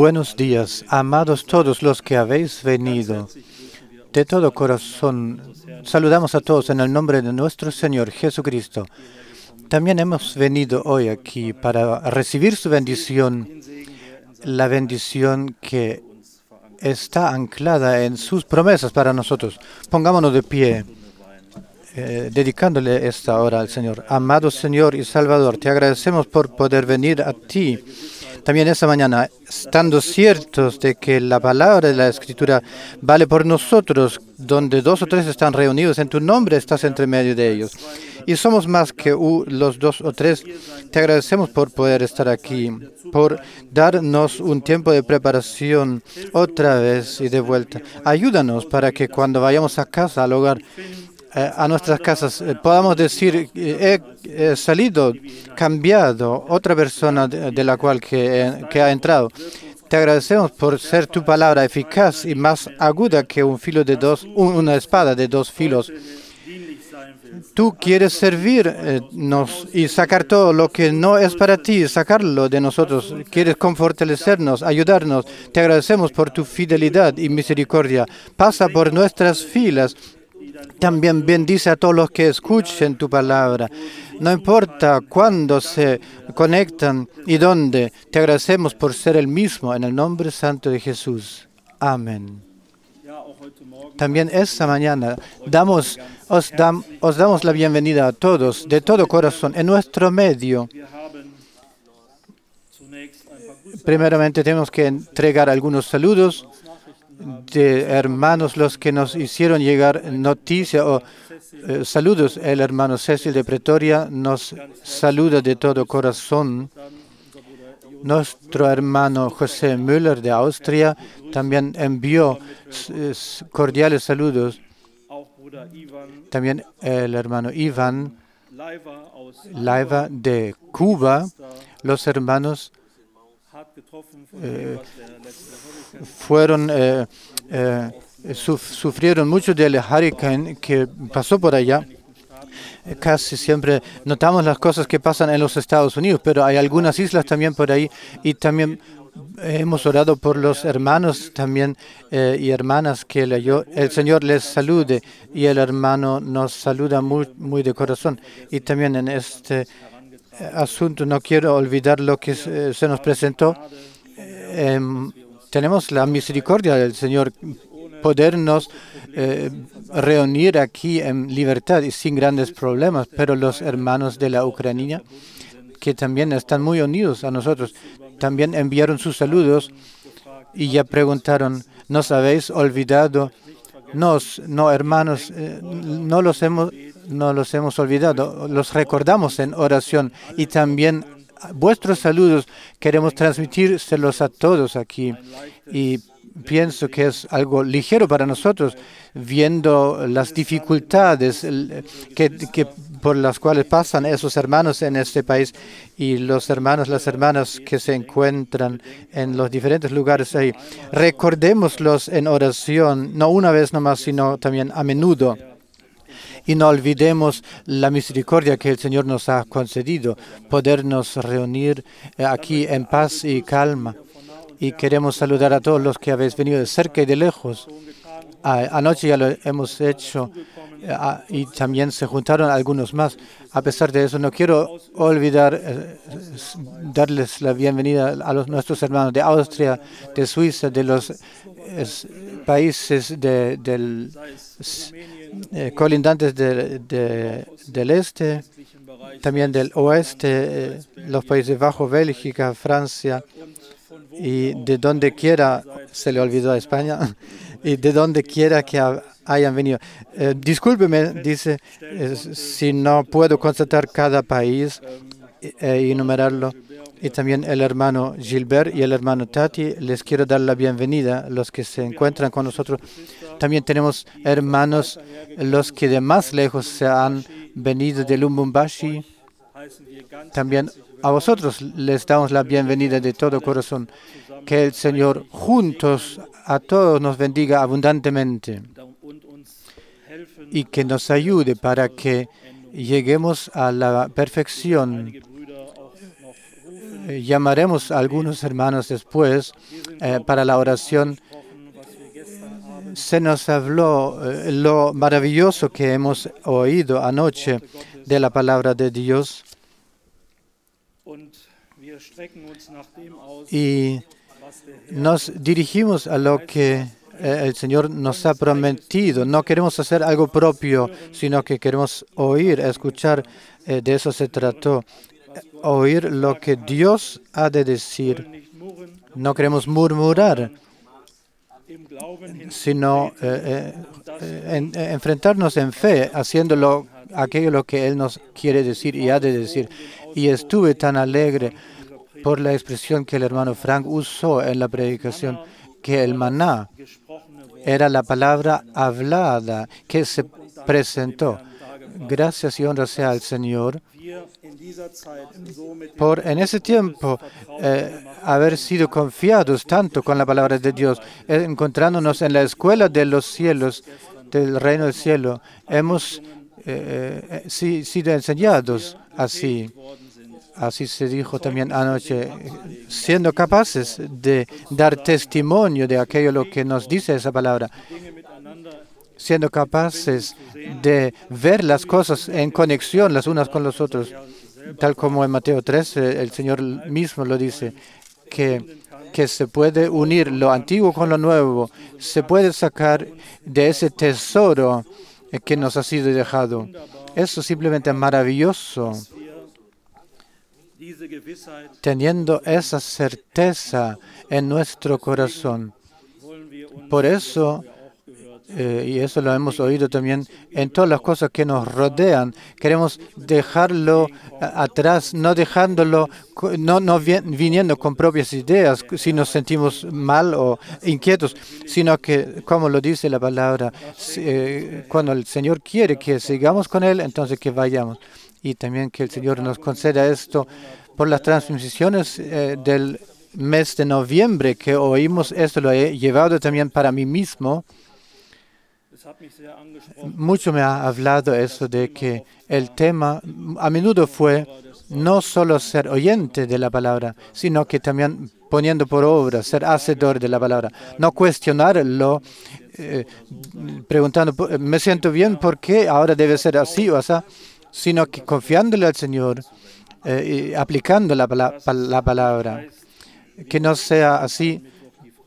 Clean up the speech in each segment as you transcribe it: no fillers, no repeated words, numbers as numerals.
Buenos días, amados todos los que habéis venido. De todo corazón, saludamos a todos en el nombre de nuestro Señor Jesucristo. También hemos venido hoy aquí para recibir su bendición, la bendición que está anclada en sus promesas para nosotros. Pongámonos de pie, dedicándole esta hora al Señor. Amado Señor y Salvador, te agradecemos por poder venir a ti. También esta mañana, estando ciertos de que la palabra de la Escritura vale por nosotros, donde dos o tres están reunidos en tu nombre, estás entre medio de ellos. Y somos más que los dos o tres. Te agradecemos por poder estar aquí, por darnos un tiempo de preparación otra vez y de vuelta. Ayúdanos para que cuando vayamos a casa, al hogar, a nuestras casas, podamos decir, he salido cambiado, otra persona de la cual que ha entrado. Te agradecemos por ser tu palabra eficaz y más aguda que una espada de dos filos. Tú quieres servirnos y sacar todo lo que no es para ti, sacarlo de nosotros. Quieres fortalecernos, ayudarnos. Te agradecemos por tu fidelidad y misericordia. Pasa por nuestras filas. También bendice a todos los que escuchen tu palabra. No importa cuándo se conectan y dónde, te agradecemos por ser el mismo en el nombre santo de Jesús. Amén. También esta mañana os damos la bienvenida a todos de todo corazón en nuestro medio. Primeramente tenemos que entregar algunos saludos de hermanos, los que nos hicieron llegar noticia o saludos. El hermano Cecil de Pretoria nos saluda de todo corazón. Nuestro hermano José Müller de Austria también envió cordiales saludos. También el hermano Iván Laiva de Cuba. Los hermanos sufrieron mucho del huracán que pasó por allá. Casi siempre notamos las cosas que pasan en los Estados Unidos, pero hay algunas islas también por ahí, y también hemos orado por los hermanos también y hermanas que el Señor les salude, y el hermano nos saluda muy de corazón. Y también en este asunto no quiero olvidar lo que se nos presentó. Tenemos la misericordia del Señor, podernos reunir aquí en libertad y sin grandes problemas, pero los hermanos de la Ucrania, que también están muy unidos a nosotros, también enviaron sus saludos y ya preguntaron, ¿nos habéis olvidado? No, hermanos, no los hemos olvidado, los recordamos en oración, y también vuestros saludos queremos transmitírselos a todos aquí. Y pienso que es algo ligero para nosotros, viendo las dificultades por las cuales pasan esos hermanos en este país, y los hermanos, las hermanas que se encuentran en los diferentes lugares ahí. Recordémoslos en oración, no una vez nomás, sino también a menudo. Y no olvidemos la misericordia que el Señor nos ha concedido, podernos reunir aquí en paz y calma. Y queremos saludar a todos los que habéis venido de cerca y de lejos. Anoche ya lo hemos hecho y también se juntaron algunos más. A pesar de eso, no quiero olvidar darles la bienvenida a nuestros hermanos de Austria, de Suiza, de los países colindantes del este, también del oeste, los Países Bajos, Bélgica, Francia, y de donde quiera, se le olvidó a España, y de donde quiera que hayan venido. Discúlpeme, dice, si no puedo constatar cada país y enumerarlo. Y también el hermano Gilbert y el hermano Tati, les quiero dar la bienvenida, los que se encuentran con nosotros. También tenemos hermanos, los que de más lejos se han venido de Lubumbashi. También a vosotros les damos la bienvenida de todo corazón. Que el Señor juntos a todos nos bendiga abundantemente y que nos ayude para que lleguemos a la perfección llamaremos a algunos hermanos después para la oración. Se nos habló lo maravilloso que hemos oído anoche de la palabra de Dios. Y nos dirigimos a lo que el Señor nos ha prometido. No queremos hacer algo propio, sino que queremos oír, escuchar. De eso se trató. Oír lo que Dios ha de decir. No queremos murmurar, sino enfrentarnos en fe, haciendo aquello que Él nos quiere decir y ha de decir. Y estuve tan alegre por la expresión que el hermano Frank usó en la predicación, que el maná era la palabra hablada que se presentó. Gracias y honra sea al Señor por en ese tiempo haber sido confiados tanto con la palabra de Dios, encontrándonos en la escuela de los cielos, del reino del cielo. Hemos sido enseñados así. Así se dijo también anoche, siendo capaces de dar testimonio de aquello lo que nos dice esa palabra, siendo capaces de ver las cosas en conexión las unas con los otros, tal como en Mateo 13 el Señor mismo lo dice, que se puede unir lo antiguo con lo nuevo, se puede sacar de ese tesoro que nos ha sido dejado. Eso simplemente es maravilloso. Teniendo esa certeza en nuestro corazón. Por eso, y eso lo hemos oído también en todas las cosas que nos rodean, queremos dejarlo atrás, no dejándolo, no viniendo con propias ideas si nos sentimos mal o inquietos, sino que, como lo dice la palabra, cuando el Señor quiere que sigamos con Él, entonces que vayamos. Y también que el Señor nos conceda esto por las transmisiones del mes de noviembre que oímos. Esto lo he llevado también para mí mismo. Mucho me ha hablado eso de que el tema a menudo fue no solo ser oyente de la palabra, sino que también poniendo por obra, ser hacedor de la palabra. No cuestionarlo, preguntando, me siento bien, ¿por qué ahora debe ser así o así? Sino que confiándole al Señor y aplicando la palabra, que no sea así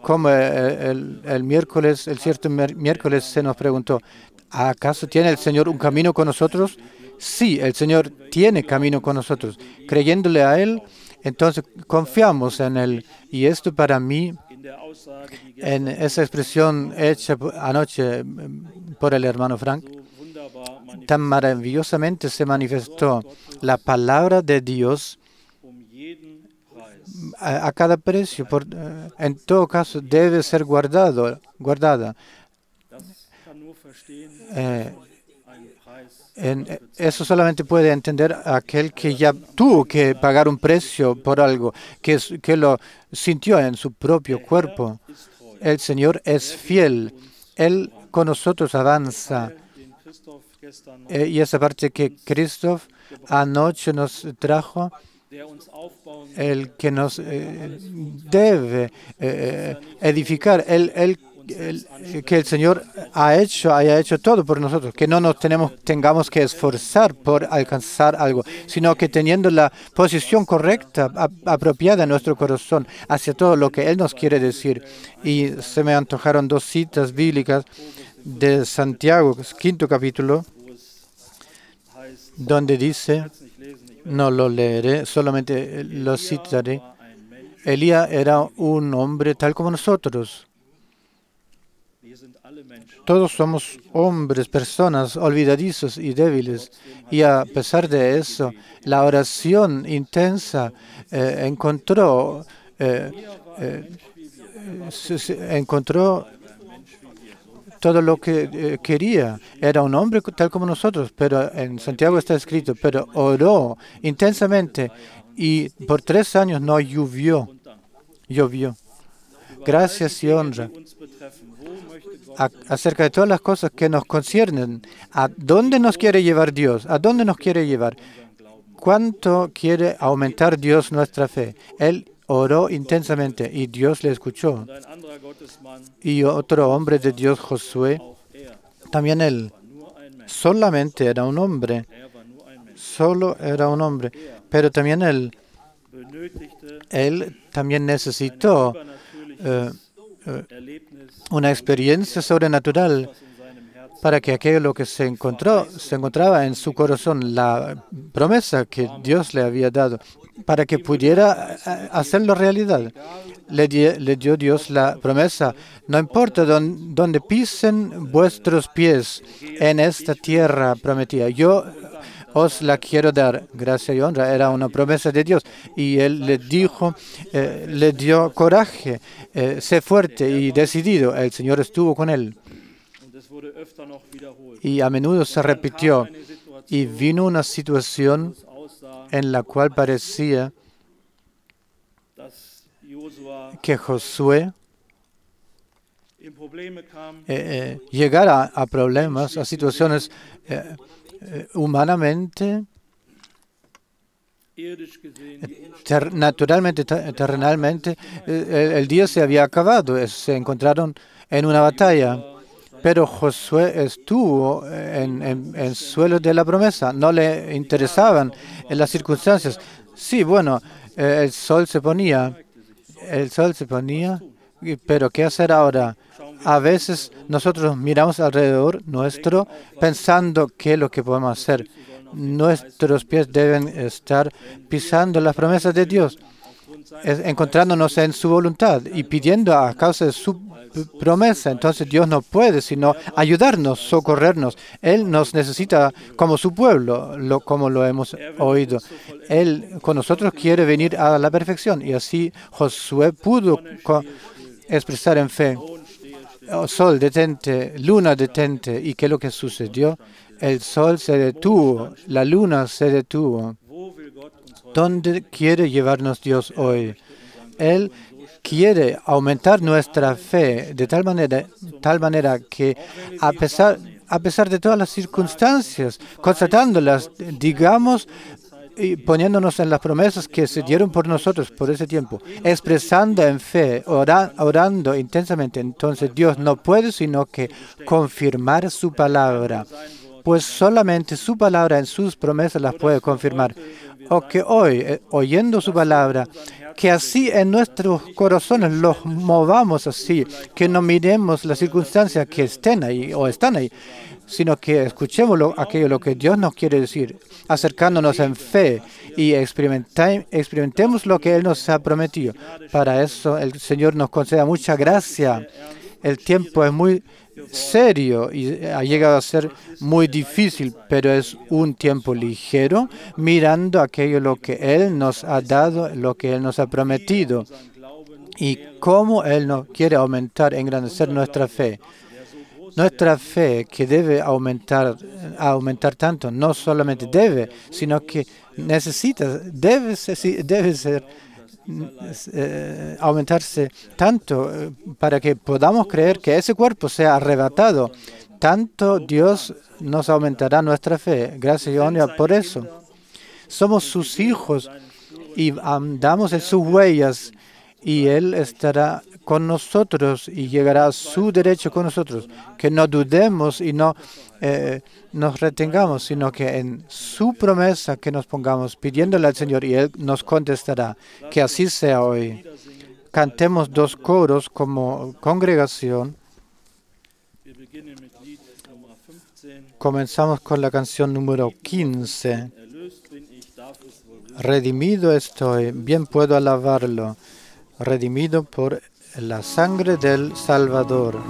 como el miércoles, el cierto miércoles se nos preguntó, ¿acaso tiene el Señor un camino con nosotros? Sí, el Señor tiene camino con nosotros. Creyéndole a Él, entonces confiamos en Él. Y esto para mí, en esa expresión hecha anoche por el hermano Frank, tan maravillosamente se manifestó la palabra de Dios a cada precio. En todo caso, debe ser guardada. Eso solamente puede entender aquel que ya tuvo que pagar un precio por algo, que lo sintió en su propio cuerpo. El Señor es fiel. Él con nosotros avanza. Y esa parte que Christoph anoche nos trajo, el que nos debe edificar, que el Señor haya hecho todo por nosotros, que no nos tengamos que esforzar por alcanzar algo, sino que teniendo la posición correcta, apropiada en nuestro corazón hacia todo lo que Él nos quiere decir. Y se me antojaron dos citas bíblicas de Santiago, 5º capítulo, donde dice, no lo leeré, solamente lo citaré, Elías era un hombre tal como nosotros. Todos somos hombres, personas olvidadizos y débiles. Y a pesar de eso, la oración intensa encontró todo lo que quería. Era un hombre tal como nosotros, pero en Santiago está escrito, pero oró intensamente y por 3 años no llovió. Gracias y honra. Acerca de todas las cosas que nos conciernen, ¿a dónde nos quiere llevar Dios? ¿A dónde nos quiere llevar? ¿Cuánto quiere aumentar Dios nuestra fe? Él oró intensamente y Dios le escuchó. Y otro hombre de Dios, Josué, también él, solamente era un hombre. Solo era un hombre. Pero también él también necesitó una experiencia sobrenatural para que aquello que se encontraba en su corazón, la promesa que Dios le había dado, para que pudiera hacerlo realidad. Le dio Dios la promesa: no importa dónde pisen vuestros pies en esta tierra prometida, yo os la quiero dar. Gracia y honra era una promesa de Dios. Y Él le dijo, le dio coraje, sé fuerte y decidido. El Señor estuvo con él. Y a menudo se repitió. Y vino una situación en la cual parecía que Josué llegara a problemas, a situaciones humanamente, naturalmente, terrenalmente. El día se había acabado, se encontraron en una batalla. Pero Josué estuvo en suelo de la promesa. No le interesaban las circunstancias. Sí, bueno, el sol se ponía, pero ¿qué hacer ahora? A veces nosotros miramos alrededor nuestro pensando qué es lo que podemos hacer. Nuestros pies deben estar pisando las promesas de Dios, encontrándonos en su voluntad y pidiendo a causa de su promesa. Entonces Dios no puede sino ayudarnos, socorrernos. Él nos necesita como su pueblo, como lo hemos oído. Él con nosotros quiere venir a la perfección. Y así Josué pudo expresar en fe: oh, sol, detente, luna, detente. ¿Y qué es lo que sucedió? El sol se detuvo, la luna se detuvo. ¿Dónde quiere llevarnos Dios hoy? Él quiere aumentar nuestra fe de tal manera que a pesar de todas las circunstancias, constatándolas, digamos, y poniéndonos en las promesas que se dieron por nosotros por ese tiempo, expresando en fe, orando intensamente, entonces Dios no puede sino que confirmar su palabra, pues solamente su palabra en sus promesas las puede confirmar. O que hoy, oyendo su palabra, que así en nuestros corazones los movamos así, que no miremos las circunstancias que estén ahí o están ahí, sino que escuchemos lo que Dios nos quiere decir, acercándonos en fe y experimentemos lo que Él nos ha prometido. Para eso el Señor nos conceda mucha gracia. El tiempo es muy serio y ha llegado a ser muy difícil, pero es un tiempo ligero, mirando aquello lo que Él nos ha dado, lo que Él nos ha prometido y cómo Él nos quiere aumentar, engrandecer nuestra fe. Nuestra fe, que debe aumentar tanto, no solamente debe, sino que necesita, debe ser aumentarse tanto para que podamos creer que ese cuerpo sea arrebatado. Tanto Dios nos aumentará nuestra fe. Gracias y honra por eso. Somos sus hijos y andamos en sus huellas, y Él estará con nosotros y llegará a su derecho con nosotros. Que no dudemos y no nos retengamos, sino que en su promesa que nos pongamos pidiéndole al Señor y Él nos contestará. Que así sea hoy. Cantemos 2 coros como congregación. Comenzamos con la canción número 15. Redimido estoy, bien puedo alabarlo. Redimido por la sangre del Salvador.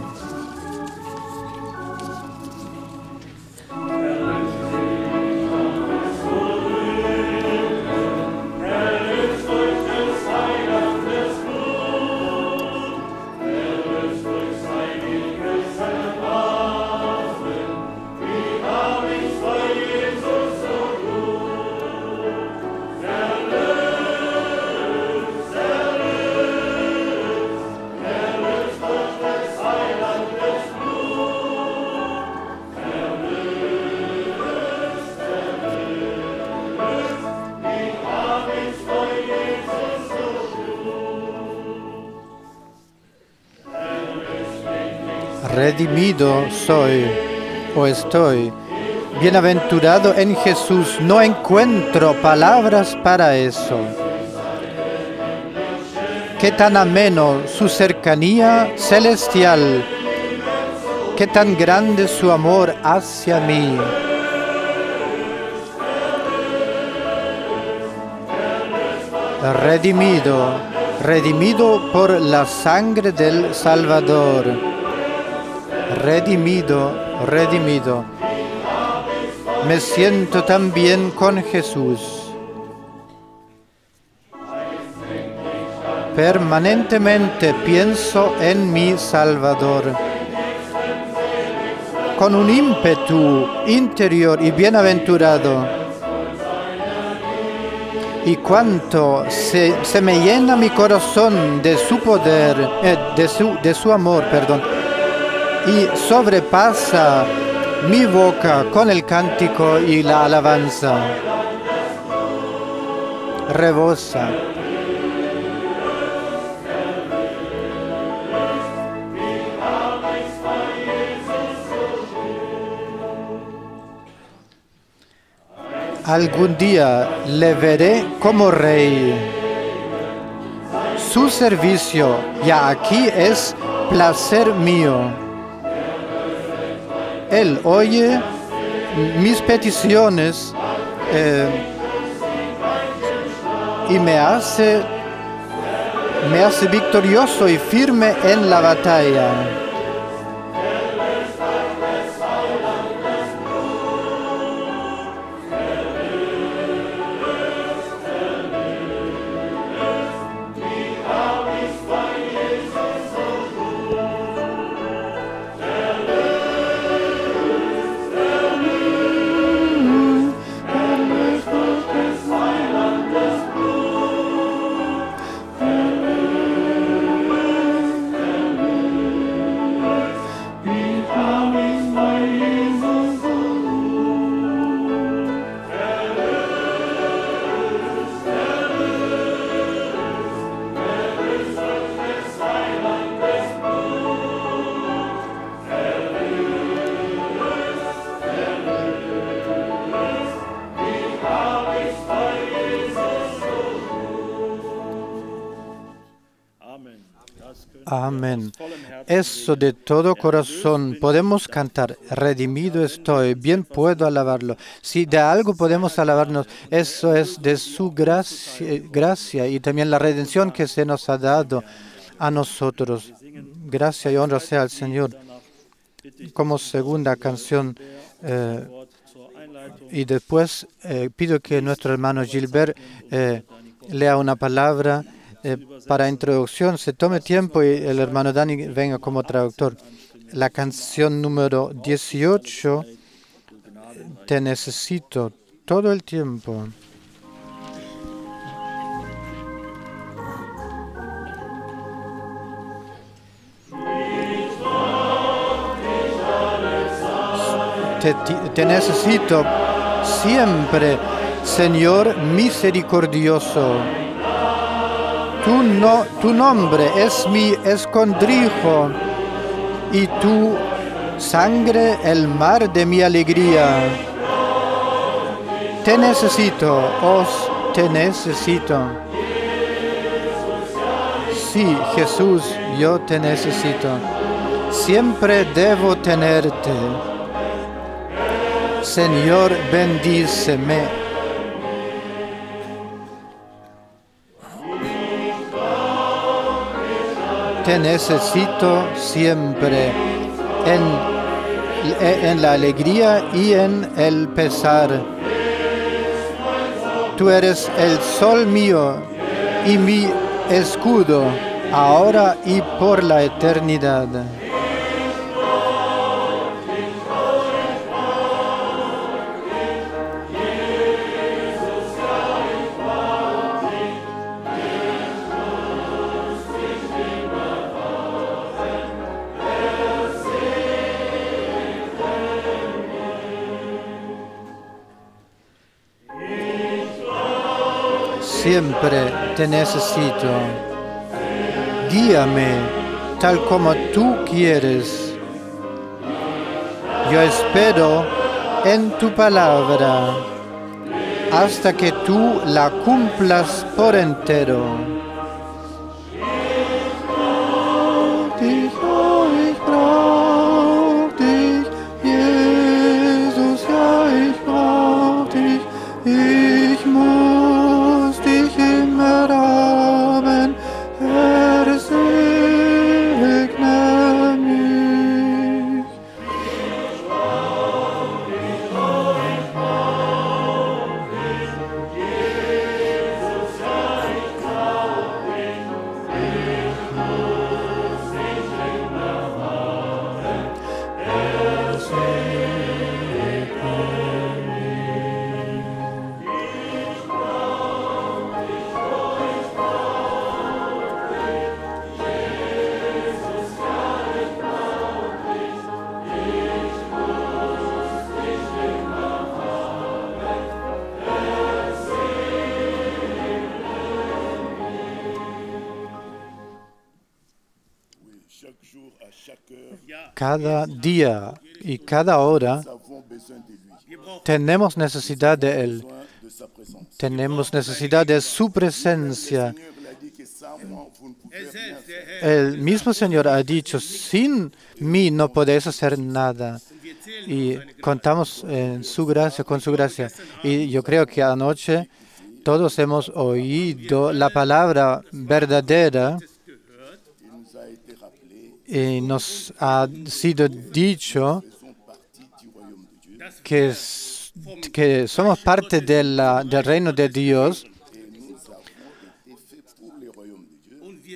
Silent redimido soy o estoy. Bienaventurado en Jesús, no encuentro palabras para eso. Qué tan ameno su cercanía celestial, qué tan grande su amor hacia mí. Redimido, redimido por la sangre del Salvador. Redimido, redimido. Me siento tan bien con Jesús. Permanentemente pienso en mi Salvador. Con un ímpetu interior y bienaventurado. Y cuanto se me llena mi corazón de su poder, de su amor, y sobrepasa mi boca con el cántico y la alabanza. Rebosa. Algún día le veré como rey. Su servicio ya aquí es placer mío. Él oye mis peticiones y me hace victorioso y firme en la batalla. Amén. Eso de todo corazón podemos cantar. Redimido estoy, bien puedo alabarlo. Si de algo podemos alabarnos, eso es de su gracia y también la redención que se nos ha dado a nosotros. Gracia y honra sea al Señor. Como segunda canción, y después pido que nuestro hermano Gilbert lea una palabra para introducción. Se tome tiempo y el hermano Dani venga como traductor. La canción número 18, Te necesito todo el tiempo. Te necesito siempre, Señor misericordioso. Tu nombre es mi escondrijo y tu sangre el mar de mi alegría. Te necesito, te necesito. Sí, Jesús, yo te necesito. Siempre debo tenerte. Señor, bendíceme. Te necesito siempre, en la alegría y en el pesar. Tú eres el sol mío y mi escudo, ahora y por la eternidad. Siempre te necesito. Guíame tal como tú quieres. Yo espero en tu palabra hasta que tú la cumplas por entero. Ich brauch dich, Jesus, ja, ich brauch dich. Ich muss dich immer haben, Herr, segne mich. Cada día y cada hora tenemos necesidad de Él. Tenemos necesidad de su presencia. El mismo Señor ha dicho, sin mí no podéis hacer nada. Y contamos en su gracia, con su gracia. Y yo creo que anoche todos hemos oído la palabra verdadera. Y nos ha sido dicho que somos parte del reino de Dios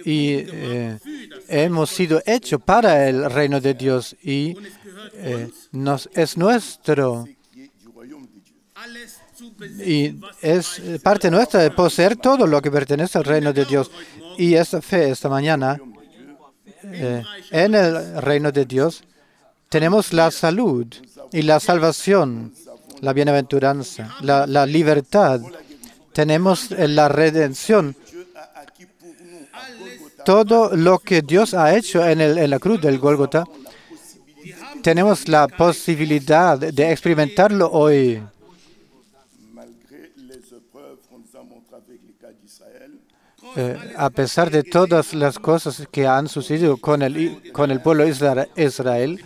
y hemos sido hechos para el reino de Dios y es nuestro. Y es parte nuestra de poseer todo lo que pertenece al reino de Dios. Y esta fe, esta mañana, en el reino de Dios tenemos la salud y la salvación, la bienaventuranza, la libertad. Tenemos la redención. Todo lo que Dios ha hecho en la cruz del Gólgota, tenemos la posibilidad de experimentarlo hoy. A pesar de todas las cosas que han sucedido con el pueblo de Israel,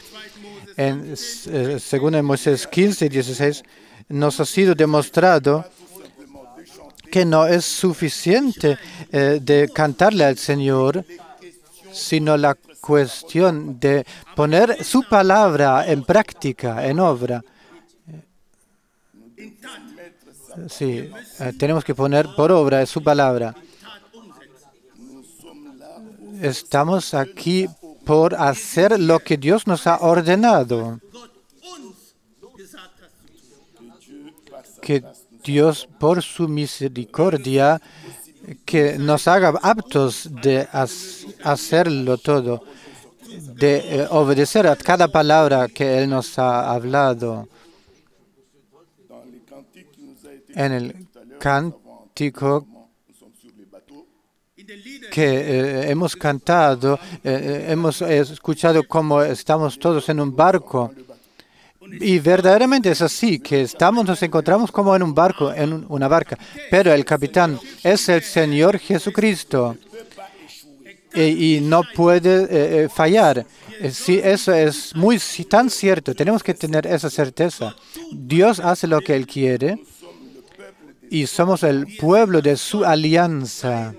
según en Moisés 15:16, nos ha sido demostrado que no es suficiente de cantarle al Señor, sino la cuestión de poner su palabra en práctica, en obra. Sí, tenemos que poner por obra su palabra. Estamos aquí por hacer lo que Dios nos ha ordenado. Que Dios, por su misericordia, que nos haga aptos de hacerlo todo, de obedecer a cada palabra que Él nos ha hablado. En el cántico que hemos cantado, hemos escuchado cómo estamos todos en un barco. Y verdaderamente es así, que nos encontramos como en un barco, en una barca. Pero el capitán es el Señor Jesucristo. Y no puede fallar. Sí, eso es tan cierto. Tenemos que tener esa certeza. Dios hace lo que Él quiere. Y somos el pueblo de su alianza.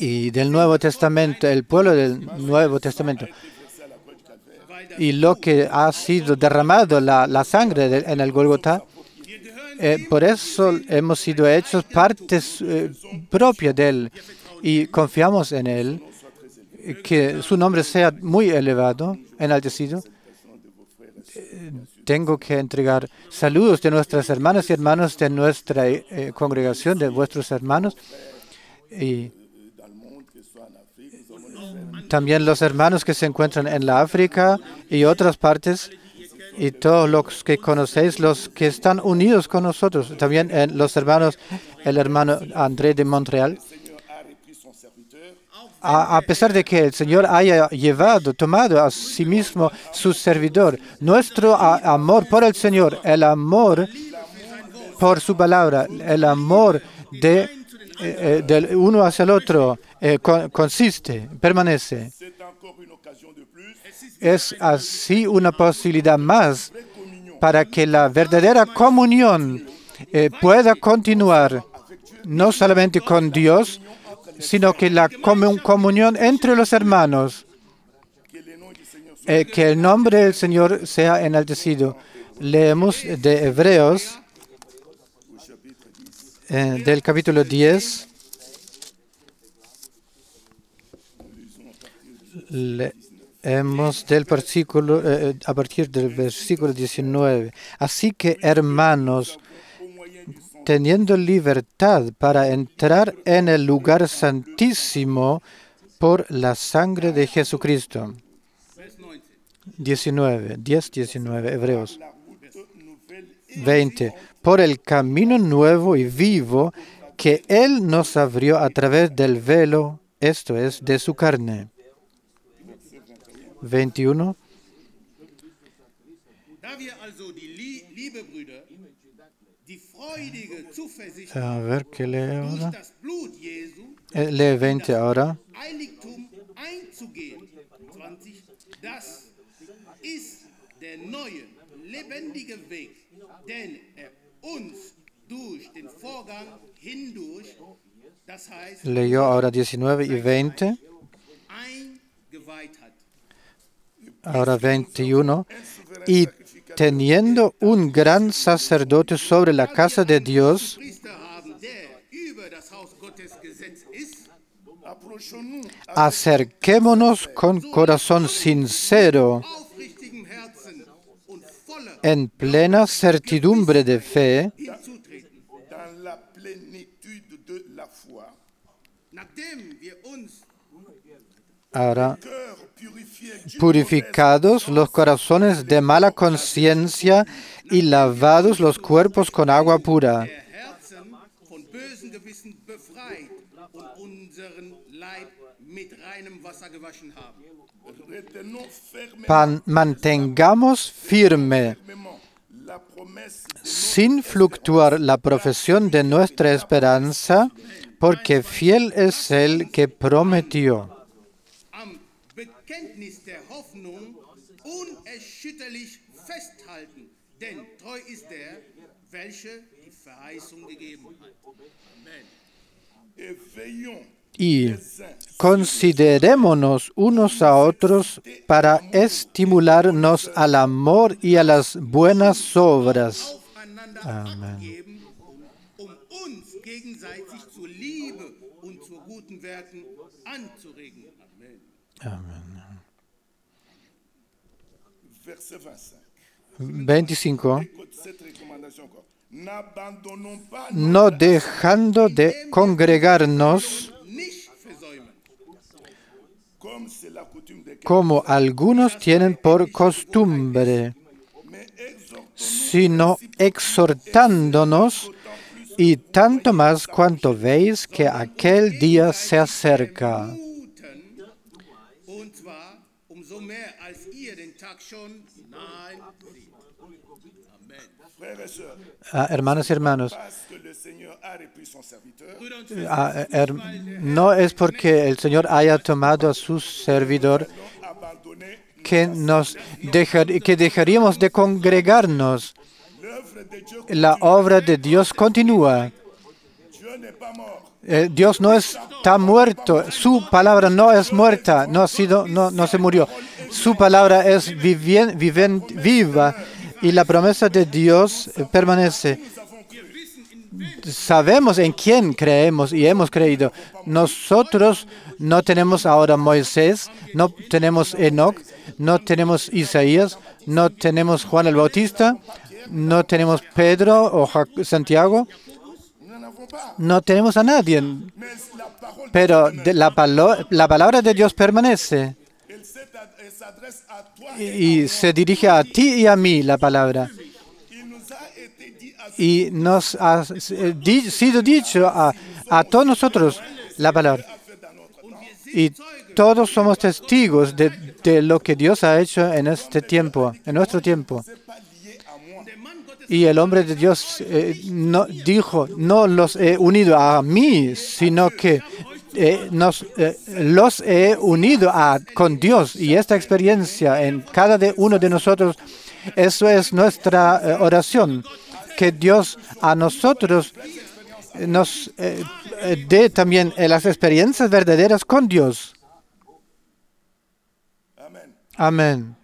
Y del Nuevo Testamento, el pueblo del Nuevo Testamento. Y lo que ha sido derramado, la sangre en el Gólgota, por eso hemos sido hechos partes propias de Él. Y confiamos en Él, que su nombre sea muy elevado, enaltecido. Tengo que entregar saludos de nuestras hermanas y hermanos de nuestra congregación, de vuestros hermanos. Y también los hermanos que se encuentran en la África y otras partes, y todos los que conocéis, los que están unidos con nosotros. También los hermanos, el hermano André de Montreal. a pesar de que el Señor haya tomado a sí mismo su servidor, nuestro amor por el Señor, el amor por su palabra, el amor del uno hacia el otro, permanece. Es así una posibilidad más para que la verdadera comunión pueda continuar, no solamente con Dios, sino que la comunión entre los hermanos. Que el nombre del Señor sea enaltecido. Leemos de Hebreos, del capítulo 10. Leemos del versículo, a partir del versículo 19. Así que, hermanos, teniendo libertad para entrar en el lugar santísimo por la sangre de Jesucristo. 19, Hebreos 20. Por el camino nuevo y vivo que Él nos abrió a través del velo, esto es, de su carne. 21. A ver, ¿qué lee ahora? Lee 20 ahora. Leyó ahora 19 y 20. Ahora 21. Y teniendo un gran sacerdote sobre la casa de Dios, acerquémonos con corazón sincero, en plena certidumbre de fe, ahora purificados los corazones de mala conciencia y lavados los cuerpos con agua pura. Mantengamos firme, sin fluctuar, la profesión de nuestra esperanza, porque fiel es el que prometió. Y considerémonos unos a otros para estimularnos al amor y a las buenas obras. Amén. Amén. 25. No dejando de congregarnos, como algunos tienen por costumbre, sino exhortándonos, y tanto más cuanto veis que aquel día se acerca. Hermanos y hermanos, no es porque el Señor haya tomado a su servidor que dejaríamos de congregarnos. La obra de Dios continúa. Dios no está muerto. Su palabra no es muerta. No se murió. Su palabra es viva. Y la promesa de Dios permanece. Sabemos en quién creemos y hemos creído. Nosotros no tenemos ahora Moisés, no tenemos Enoc, no tenemos Isaías, no tenemos Juan el Bautista, no tenemos Pedro o Santiago, no tenemos a nadie. Pero la palabra de Dios permanece. Y se dirige a ti y a mí la palabra. Y nos ha sido dicho a todos nosotros la palabra. Y todos somos testigos de lo que Dios ha hecho en este tiempo, en nuestro tiempo. Y el hombre de Dios no dijo, no los he unido a mí, sino que los he unido con Dios. Y esta experiencia en cada uno de nosotros, eso es nuestra oración, que Dios a nosotros nos dé también las experiencias verdaderas con Dios. Amén.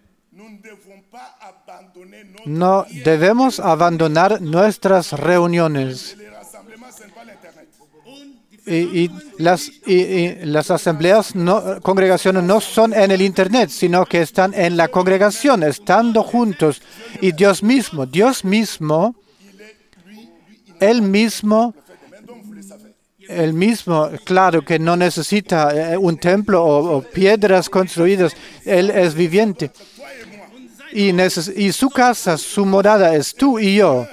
No debemos abandonar nuestras reuniones. Y las asambleas, congregaciones no son en el Internet, sino que están en la congregación, estando juntos. Y Dios mismo, Él mismo, claro que no necesita un templo o piedras construidas, Él es viviente. Y su casa, su morada es tú y yo.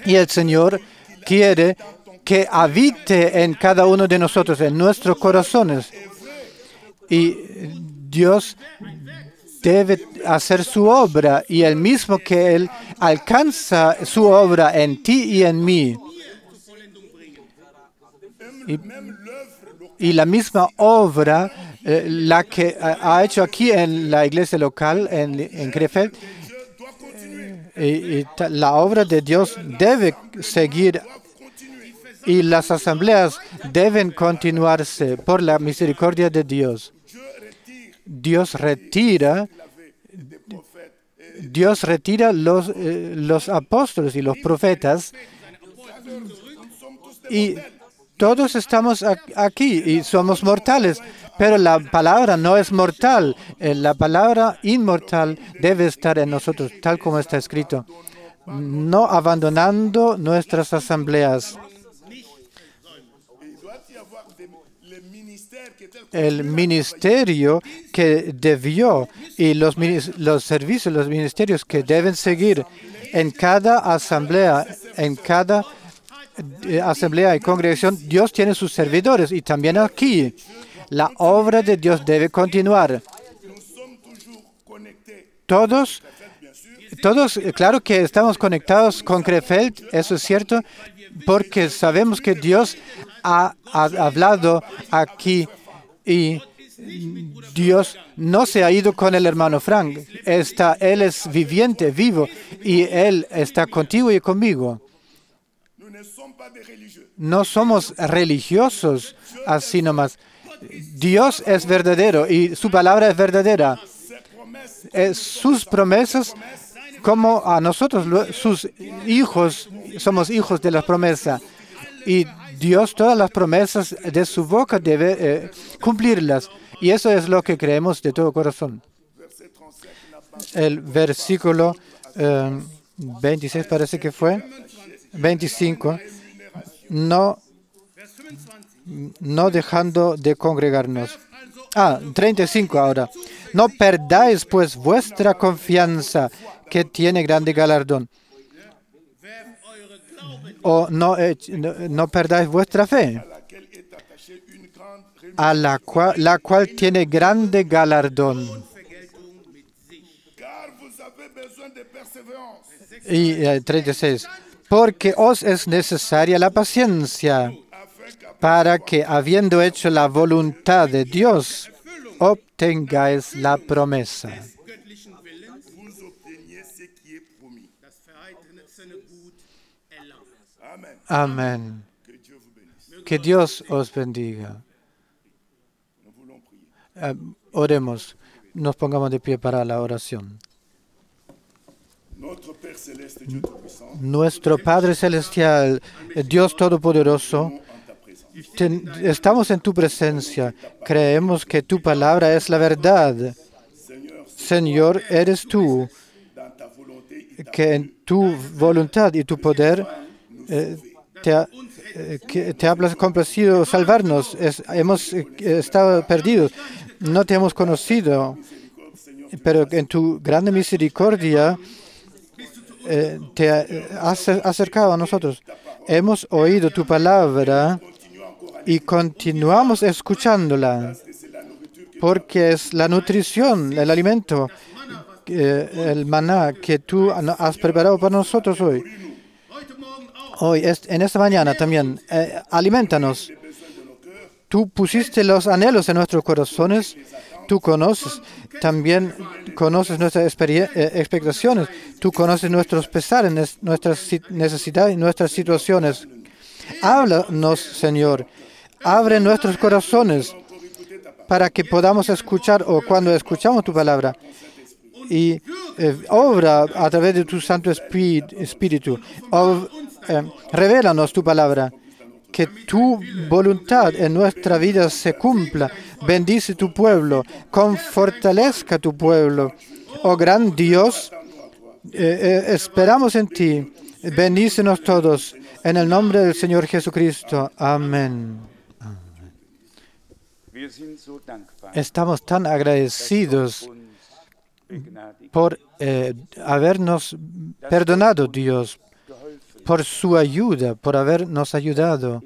Y el Señor quiere que habite en cada uno de nosotros, en nuestros corazones. Y Dios debe hacer su obra, y el mismo que Él alcanza su obra en ti y en mí. Y la misma obra, la que ha hecho aquí en la iglesia local, en Krefeld, la obra de Dios debe seguir, y las asambleas deben continuarse por la misericordia de Dios. Dios retira los apóstoles y los profetas, y todos estamos aquí y somos mortales, pero la palabra no es mortal. La palabra inmortal debe estar en nosotros, tal como está escrito, no abandonando nuestras asambleas. El ministerio que debió y los servicios, los ministerios que deben seguir en cada asamblea, y congregación, Dios tiene sus servidores, y también aquí la obra de Dios debe continuar. Todos, claro que estamos conectados con Krefeld, eso es cierto, porque sabemos que Dios ha hablado aquí, y Dios no se ha ido con el hermano Frank. Él es viviente, vivo, y Él está contigo y conmigo. No somos religiosos así nomás. Dios es verdadero y su palabra es verdadera. Sus promesas, como a nosotros, sus hijos, somos hijos de la promesa. Y Dios, todas las promesas de su boca debe cumplirlas. Y eso es lo que creemos de todo corazón. El versículo 26 parece que fue. 25. No dejando de congregarnos. 35 ahora. No perdáis pues vuestra confianza, que tiene grande galardón. O no perdáis vuestra fe, a la cual tiene grande galardón. Y 36. Porque os es necesaria la paciencia, para que, habiendo hecho la voluntad de Dios, obtengáis la promesa. Amén. Que Dios os bendiga. Oremos. Nos pongamos de pie para la oración. Nuestro Padre Celestial, Dios Todopoderoso, estamos en tu presencia. Creemos que tu palabra es la verdad. Señor, eres tú, que en tu voluntad y tu poder te has complacido salvarnos. Hemos estado perdidos, no te hemos conocido, pero en tu grande misericordia te has acercado a nosotros. Hemos oído tu palabra y continuamos escuchándola. porque es la nutrición, el alimento, el maná que tú has preparado para nosotros hoy. Hoy, en esta mañana también, alimentanos. Tú pusiste los anhelos en nuestros corazones. Tú también conoces nuestras expectaciones. Tú conoces nuestros pesares, nuestras necesidades y nuestras situaciones. Háblanos, Señor. Abre nuestros corazones para que podamos escuchar, o cuando escuchamos tu palabra, y obra a través de tu Santo Espíritu. Revélanos tu palabra. Que tu voluntad en nuestra vida se cumpla. Bendice tu pueblo. Fortalezca tu pueblo. Oh gran Dios, esperamos en ti. Bendícenos todos. En el nombre del Señor Jesucristo. Amén. Estamos tan agradecidos por habernos perdonado, Dios, por su ayuda, por habernos ayudado,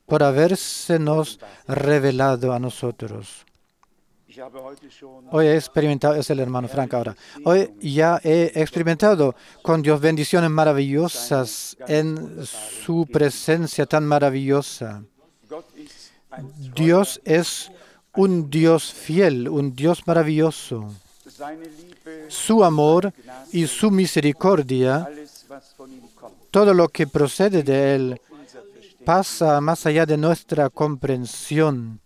por habérsenos revelado a nosotros. Hoy he experimentado, es el hermano Frank ahora, hoy ya he experimentado con Dios bendiciones maravillosas en su presencia tan maravillosa. Dios es un Dios fiel, un Dios maravilloso. Su amor y su misericordia, todo lo que procede de Él, pasa más allá de nuestra comprensión.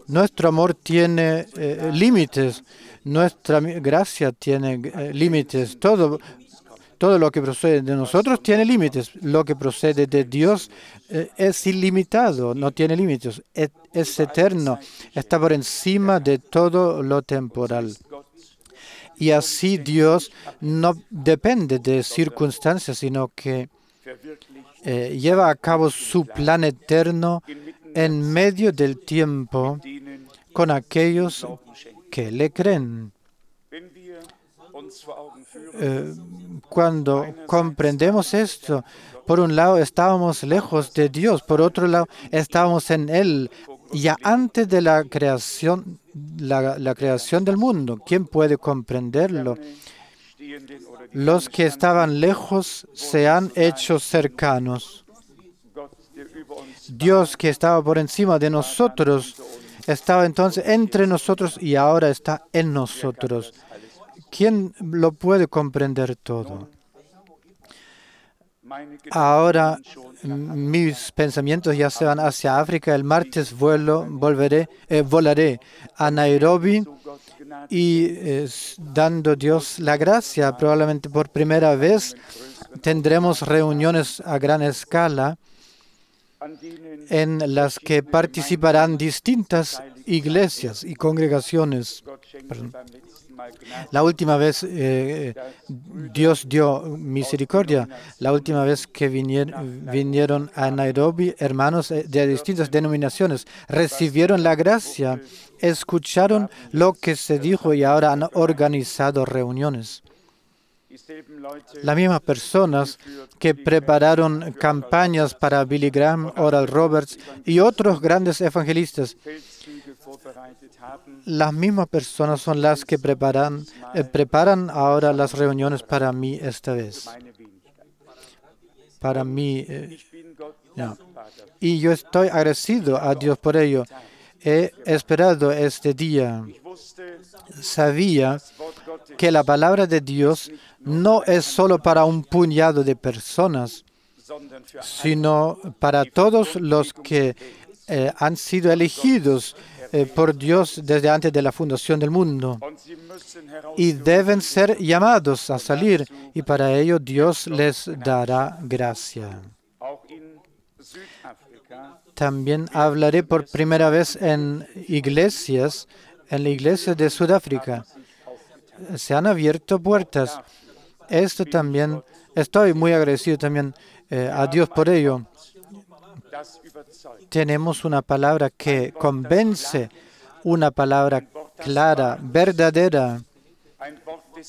Nuestro amor tiene límites, nuestra gracia tiene límites. Todo lo que procede de nosotros tiene límites. Lo que procede de Dios es ilimitado, no tiene límites. Es eterno, está por encima de todo lo temporal. Y así Dios no depende de circunstancias, sino que lleva a cabo su plan eterno en medio del tiempo con aquellos que le creen. Cuando comprendemos esto, por un lado estábamos lejos de Dios, por otro lado estábamos en Él, ya antes de la creación, la creación del mundo. ¿Quién puede comprenderlo? Los que estaban lejos se han hecho cercanos. Dios, que estaba por encima de nosotros, estaba entonces entre nosotros y ahora está en nosotros. ¿Quién lo puede comprender todo? Ahora mis pensamientos ya se van hacia África. El martes volaré a Nairobi y dando Dios la gracia, probablemente por primera vez tendremos reuniones a gran escala en las que participarán distintas iglesias y congregaciones. La última vez Dios dio misericordia. La última vez que vinieron a Nairobi hermanos de distintas denominaciones, recibieron la gracia, escucharon lo que se dijo y ahora han organizado reuniones. Las mismas personas que prepararon campañas para Billy Graham, Oral Roberts y otros grandes evangelistas, las mismas personas son las que preparan ahora las reuniones para mí esta vez. Para mí. Y yo estoy agradecido a Dios por ello. He esperado este día. Sabía que la palabra de Dios no es solo para un puñado de personas, sino para todos los que han sido elegidos por Dios desde antes de la fundación del mundo. Y deben ser llamados a salir, y para ello Dios les dará gracia. También hablaré por primera vez en iglesias, en la iglesia de Sudáfrica. Se han abierto puertas. Esto también, estoy muy agradecido también a Dios por ello. Tenemos una palabra que convence, una palabra clara, verdadera,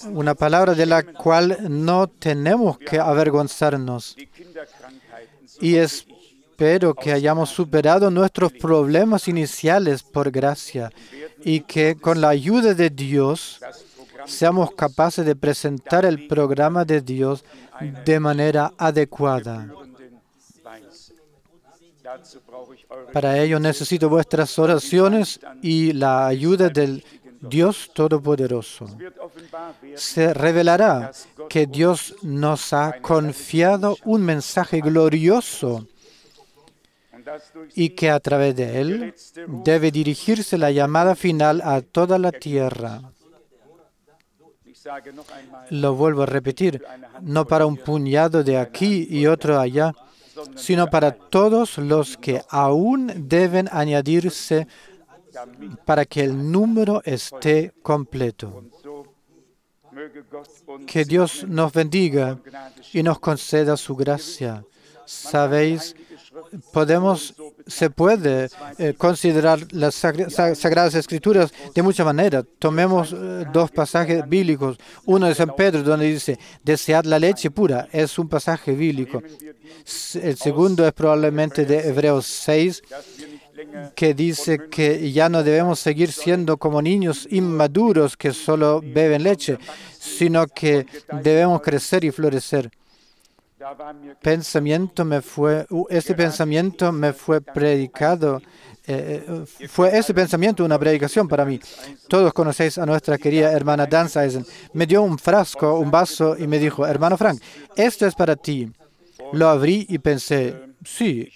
una palabra de la cual no tenemos que avergonzarnos. Y espero que hayamos superado nuestros problemas iniciales por gracia y que con la ayuda de Dios seamos capaces de presentar el programa de Dios de manera adecuada. Para ello necesito vuestras oraciones y la ayuda del Dios Todopoderoso. Se revelará que Dios nos ha confiado un mensaje glorioso y que a través de él debe dirigirse la llamada final a toda la tierra. Lo vuelvo a repetir, no para un puñado de aquí y otro allá, sino para todos los que aún deben añadirse para que el número esté completo. Que Dios nos bendiga y nos conceda su gracia. Sabéis, se puede considerar las Sagradas Escrituras de muchas maneras. Tomemos dos pasajes bíblicos. Uno de San Pedro, donde dice, desead la leche pura. Es un pasaje bíblico. El segundo es probablemente de Hebreos 6, que dice que ya no debemos seguir siendo como niños inmaduros que solo beben leche, sino que debemos crecer y florecer. Este pensamiento me fue predicado. Fue ese pensamiento una predicación para mí. Todos conocéis a nuestra querida hermana Danzeisen. Me dio un frasco, un vaso y me dijo, hermano Frank, esto es para ti. Lo abrí y pensé, sí,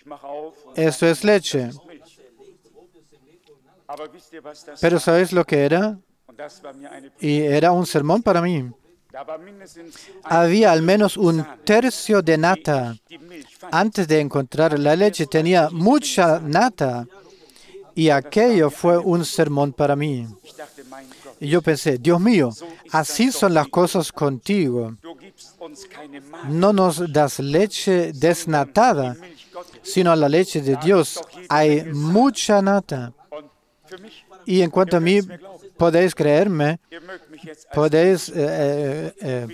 esto es leche. Pero ¿sabéis lo que era? Y era un sermón para mí. Había al menos un tercio de nata. Antes de encontrar la leche tenía mucha nata. Y aquello fue un sermón para mí. Y yo pensé, Dios mío, así son las cosas contigo. No nos das leche desnatada, sino la leche de Dios. Hay mucha nata. Y en cuanto a mí, podéis creerme, podéis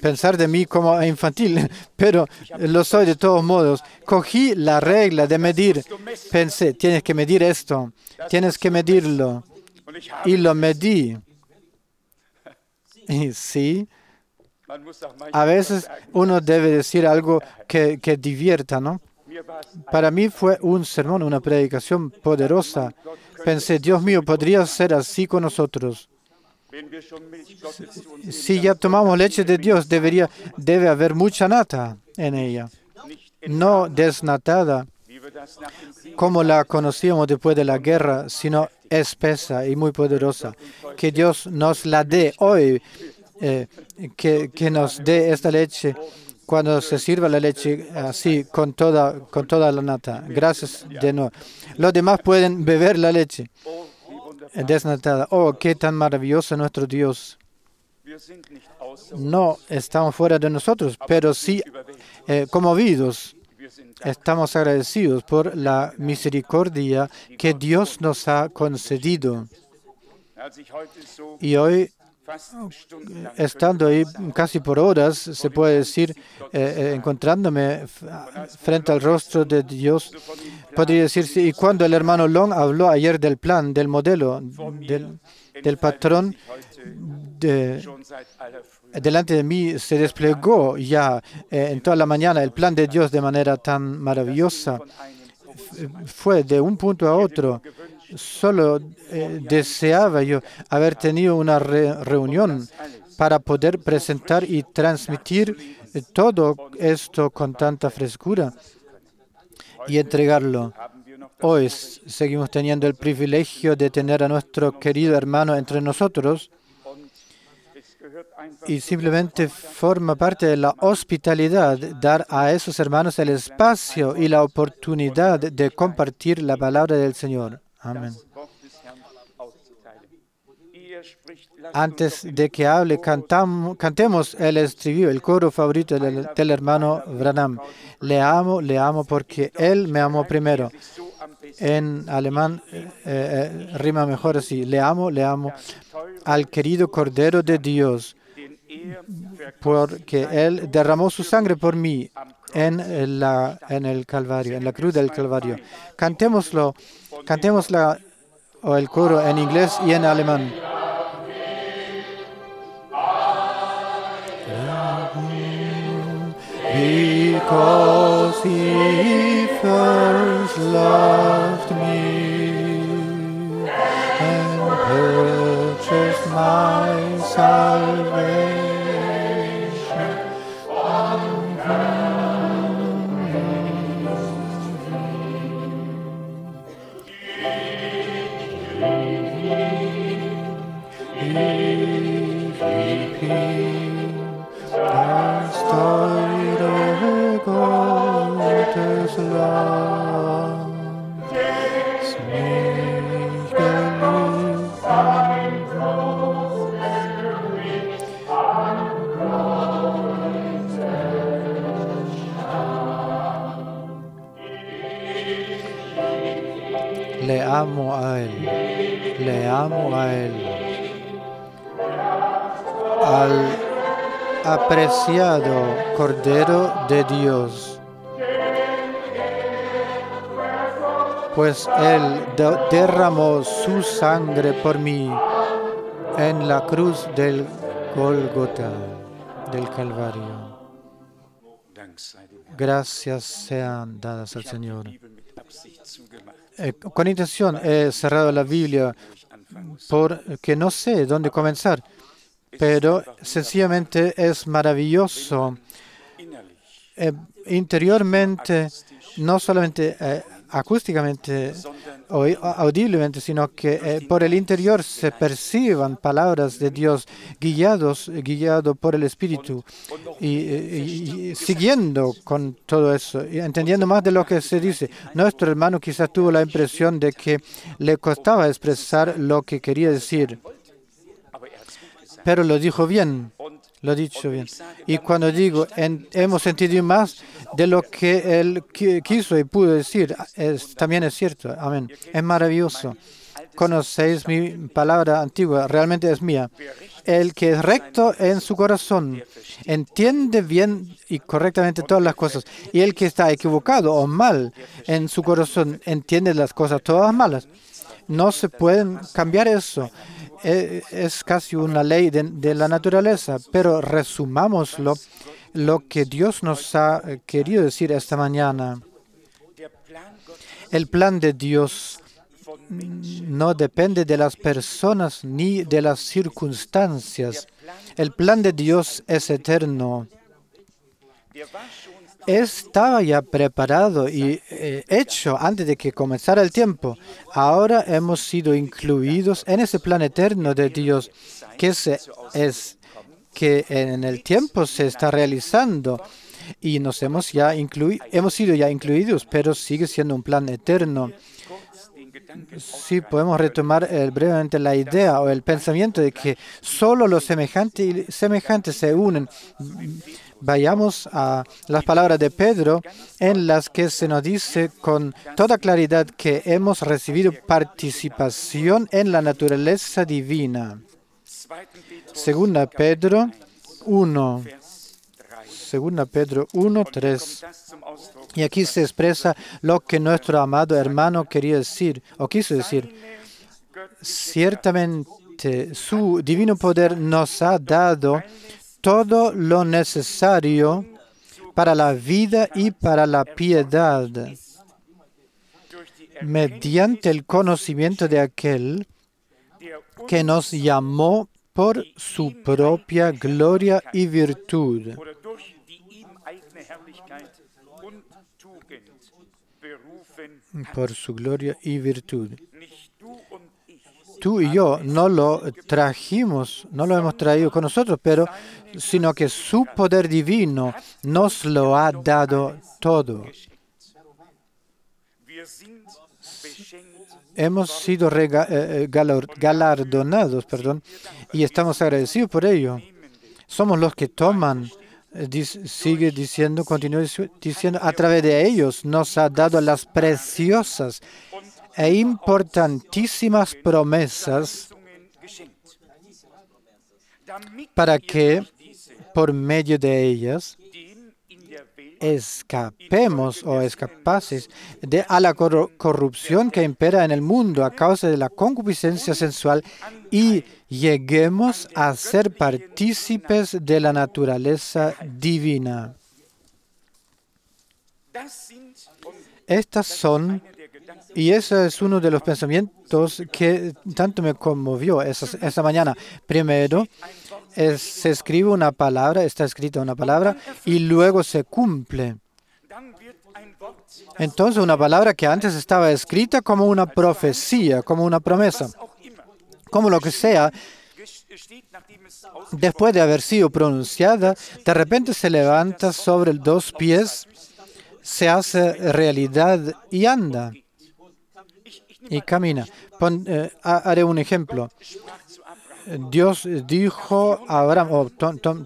pensar de mí como infantil, pero lo soy de todos modos. Cogí la regla de medir, pensé, tienes que medir esto, tienes que medirlo, y lo medí. Y sí, a veces uno debe decir algo que divierta, ¿no? Para mí fue un sermón, una predicación poderosa. Pensé, Dios mío, podría ser así con nosotros. Si ya tomamos leche de Dios, debe haber mucha nata en ella. No desnatada, como la conocíamos después de la guerra, sino espesa y muy poderosa. Que Dios nos la dé hoy, que nos dé esta leche cuando se sirva la leche así, con toda la nata. Gracias de nuevo. Los demás pueden beber la leche desnatada. Oh, qué tan maravilloso nuestro Dios. No estamos fuera de nosotros, pero sí conmovidos. Estamos agradecidos por la misericordia que Dios nos ha concedido. Y hoy, estando ahí casi por horas, se puede decir, encontrándome frente al rostro de Dios, podría decirse, y cuando el hermano Long habló ayer del plan, del modelo, del patrón, delante de mí se desplegó ya en toda la mañana el plan de Dios de manera tan maravillosa. Fue de un punto a otro. Solo deseaba yo haber tenido una reunión para poder presentar y transmitir todo esto con tanta frescura y entregarlo. Hoy seguimos teniendo el privilegio de tener a nuestro querido hermano entre nosotros y simplemente forma parte de la hospitalidad dar a esos hermanos el espacio y la oportunidad de compartir la palabra del Señor. Amén. Antes de que hable, cantemos el estribillo, el coro favorito del hermano Branham. Le amo porque Él me amó primero. En alemán rima mejor así. Le amo al querido Cordero de Dios, porque Él derramó su sangre por mí en el Calvario, en la cruz del Calvario. Cantémoslo, cantémosla o el coro en inglés y en alemán. Because he first loved me and purchased my salvation. Gottes Land, das mich geliebt Le amo a Él, le amo a Él, al apreciado Cordero de Dios, pues Él derramó su sangre por mí en la cruz del Gólgota, del Calvario. Gracias sean dadas al Señor. Con intención he cerrado la Biblia porque no sé dónde comenzar, pero sencillamente es maravilloso interiormente, no solamente acústicamente o audiblemente, sino que por el interior se perciban palabras de Dios guiado por el Espíritu y siguiendo con todo eso y entendiendo más de lo que se dice. Nuestro hermano quizás tuvo la impresión de que le costaba expresar lo que quería decir, pero lo dijo bien. Lo he dicho bien. Y cuando digo, hemos sentido más de lo que Él quiso y pudo decir, también es cierto. Amén. Es maravilloso. Conocéis mi palabra antigua, realmente es mía. El que es recto en su corazón entiende bien y correctamente todas las cosas. Y el que está equivocado o mal en su corazón entiende las cosas todas malas. No se pueden cambiar eso. Es casi una ley de la naturaleza, pero resumámoslo lo que Dios nos ha querido decir esta mañana. El plan de Dios no depende de las personas ni de las circunstancias. El plan de Dios es eterno. Estaba ya preparado y hecho antes de que comenzara el tiempo. Ahora hemos sido incluidos en ese plan eterno de Dios, que en el tiempo se está realizando y hemos sido ya incluidos, pero sigue siendo un plan eterno. Sí, podemos retomar brevemente la idea o el pensamiento de que solo los semejantes se unen. Vayamos a las palabras de Pedro, en las que se nos dice con toda claridad que hemos recibido participación en la naturaleza divina. Segunda Pedro 1, 3. Y aquí se expresa lo que nuestro amado hermano quería decir, o quiso decir. Ciertamente, su divino poder nos ha dado todo lo necesario para la vida y para la piedad, mediante el conocimiento de aquel que nos llamó por su propia gloria y virtud. Por su gloria y virtud. Tú y yo no lo trajimos, no lo hemos traído con nosotros, sino que su poder divino nos lo ha dado todo. Hemos sido galardonados, y estamos agradecidos por ello. Somos los que toman, continúa diciendo, a través de ellos nos ha dado las preciosas e importantísimas promesas para que, por medio de ellas, escapemos o escapases a la corrupción que impera en el mundo a causa de la concupiscencia sensual y lleguemos a ser partícipes de la naturaleza divina. Estas son, y ese es uno de los pensamientos que tanto me conmovió esa mañana. Primero, se escribe una palabra, está escrita una palabra, y luego se cumple. Entonces, una palabra que antes estaba escrita como una profecía, como una promesa, como lo que sea, después de haber sido pronunciada, de repente se levanta sobre dos pies, se hace realidad y anda y camina. Haré un ejemplo. Dios dijo a Abraham,